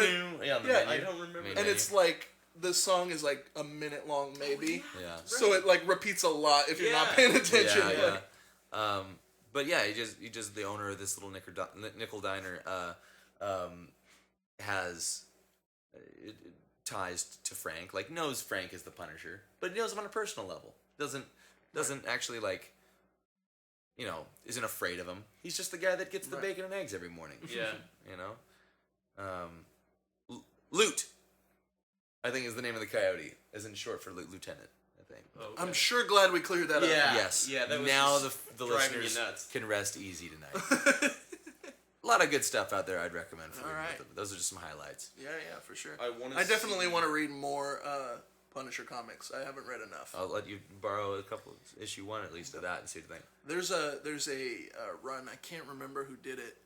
S4: Yeah, on the
S3: Yeah,
S4: menu.
S5: I don't remember.
S4: Main
S3: and
S4: menu.
S3: it's like, the song is like a minute long maybe.
S4: Yeah.
S3: So it like repeats a lot if you're not paying attention.
S4: Yeah,
S3: Like,
S4: yeah. But yeah, he just the owner of this little nickel diner has ties to Frank. Like knows Frank is the Punisher, but he knows him on a personal level. Doesn't actually like, you know, isn't afraid of him. He's just the guy that gets the bacon and eggs every morning.
S5: Yeah.
S4: You know, Loot, I think is the name of the coyote, as in short for lieutenant. I think.
S5: Oh, okay.
S3: I'm sure glad we cleared that up.
S4: Yes.
S5: Yeah, that was
S4: now
S5: just
S4: the
S5: driving
S4: listeners
S5: you nuts.
S4: can rest easy tonight. A lot of good stuff out there. I'd recommend for you.
S3: All right.
S4: Those are just some highlights.
S3: Yeah, for sure.
S5: I
S3: I definitely want to read more Punisher comics. I haven't read enough.
S4: I'll let you borrow a couple issue 1 at least of that and see what you think.
S3: There's a run. I can't remember who did it,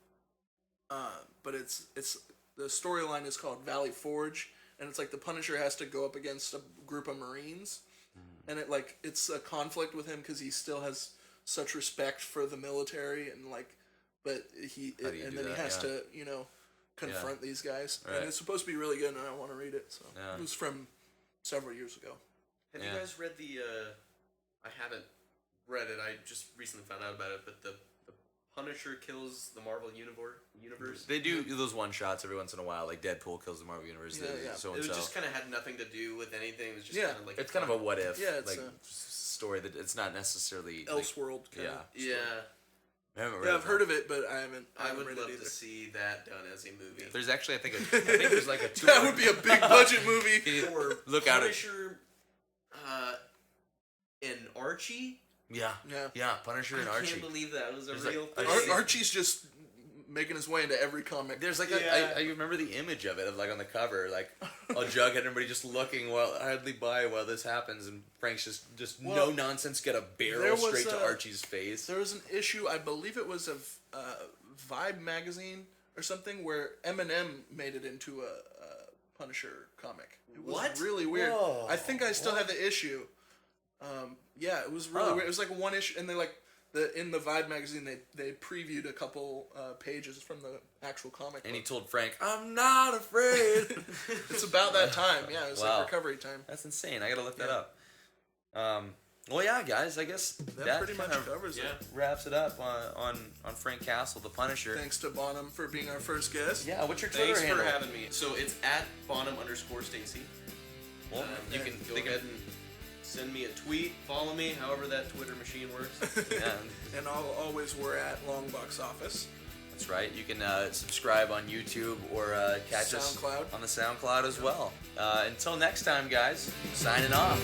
S3: but it's the storyline is called Valley Forge, and it's like the Punisher has to go up against a group of Marines, and it's a conflict with him because he still has such respect for the military and like, but he
S4: How do you
S3: and
S4: do
S3: then
S4: that?
S3: he has
S4: Yeah.
S3: to confront these guys,
S4: Right.
S3: and it's supposed to be really good, and I want to read it. So
S4: Yeah.
S3: it was from several years ago.
S5: Have
S4: Yeah.
S5: you guys read the? I haven't read it. I just recently found out about it. But the Punisher kills the Marvel universe.
S4: They do those one shots every once in a while, like Deadpool kills the Marvel Universe.
S3: Yeah.
S4: So
S5: It
S4: and
S5: was
S4: so.
S5: just kind of had nothing to do with anything. It was just
S3: Yeah.
S5: kind of like
S4: It's kind of a what if,
S3: Yeah, it's
S4: like
S3: a-
S4: story that it's not necessarily
S3: Elseworld.
S4: Like, yeah.
S5: yeah.
S4: I haven't read
S3: Yeah,
S4: it,
S3: I've heard of it, but I haven't.
S5: I would
S3: read
S5: love
S3: it either.
S5: to see that done as a movie.
S4: There's actually I think there's like a 2
S3: That would be a big budget movie.
S4: Can you
S5: Or
S4: look out at
S5: Punisher, and Archie.
S4: yeah Punisher and
S5: I
S4: Archie.
S5: can't believe that was a
S4: There's
S5: real
S4: like-
S5: thing.
S3: Archie's just making his way into every comic.
S4: There's like
S5: Yeah.
S4: I remember the image of it of like on the cover like a Jughead and everybody just looking idly by while this happens and Frank's just
S3: Well,
S4: no nonsense get a
S3: there
S4: barrel
S3: was
S4: straight to
S3: a-
S4: Archie's face.
S3: There was an issue, I believe it was of Vibe magazine or something, where Eminem made it into a Punisher comic. It was
S5: What?
S3: really weird.
S4: Whoa,
S3: I think I still have the issue. Yeah, it was really
S4: Oh.
S3: weird. It was like one issue, and they in the Vibe magazine they previewed a couple pages from the actual comic.
S4: And he
S3: book.
S4: told Frank, "I'm not afraid."
S3: It's about that time. Yeah, it was
S4: Wow.
S3: like recovery time.
S4: That's insane. I gotta look that up. Well, yeah, guys. I guess
S3: That pretty much
S4: kind of
S3: covers
S5: yeah.
S3: it.
S4: wraps it up on Frank Castle, the Punisher.
S3: Thanks to Bonham for being our first guest.
S4: Yeah, what's your Twitter
S5: Thanks
S4: handle?
S5: for having me. So it's at Bonham_Stacey.
S4: Well, you
S3: yeah,
S4: can
S5: Go
S4: think
S5: ahead
S4: of
S5: and send me a tweet. Follow me, however that Twitter machine works.
S4: yeah,
S3: And always we're at Longbox Office.
S4: that's right. You can subscribe on YouTube or catch us
S3: SoundCloud.
S4: on the SoundCloud as well. Until next time, guys. Signing off.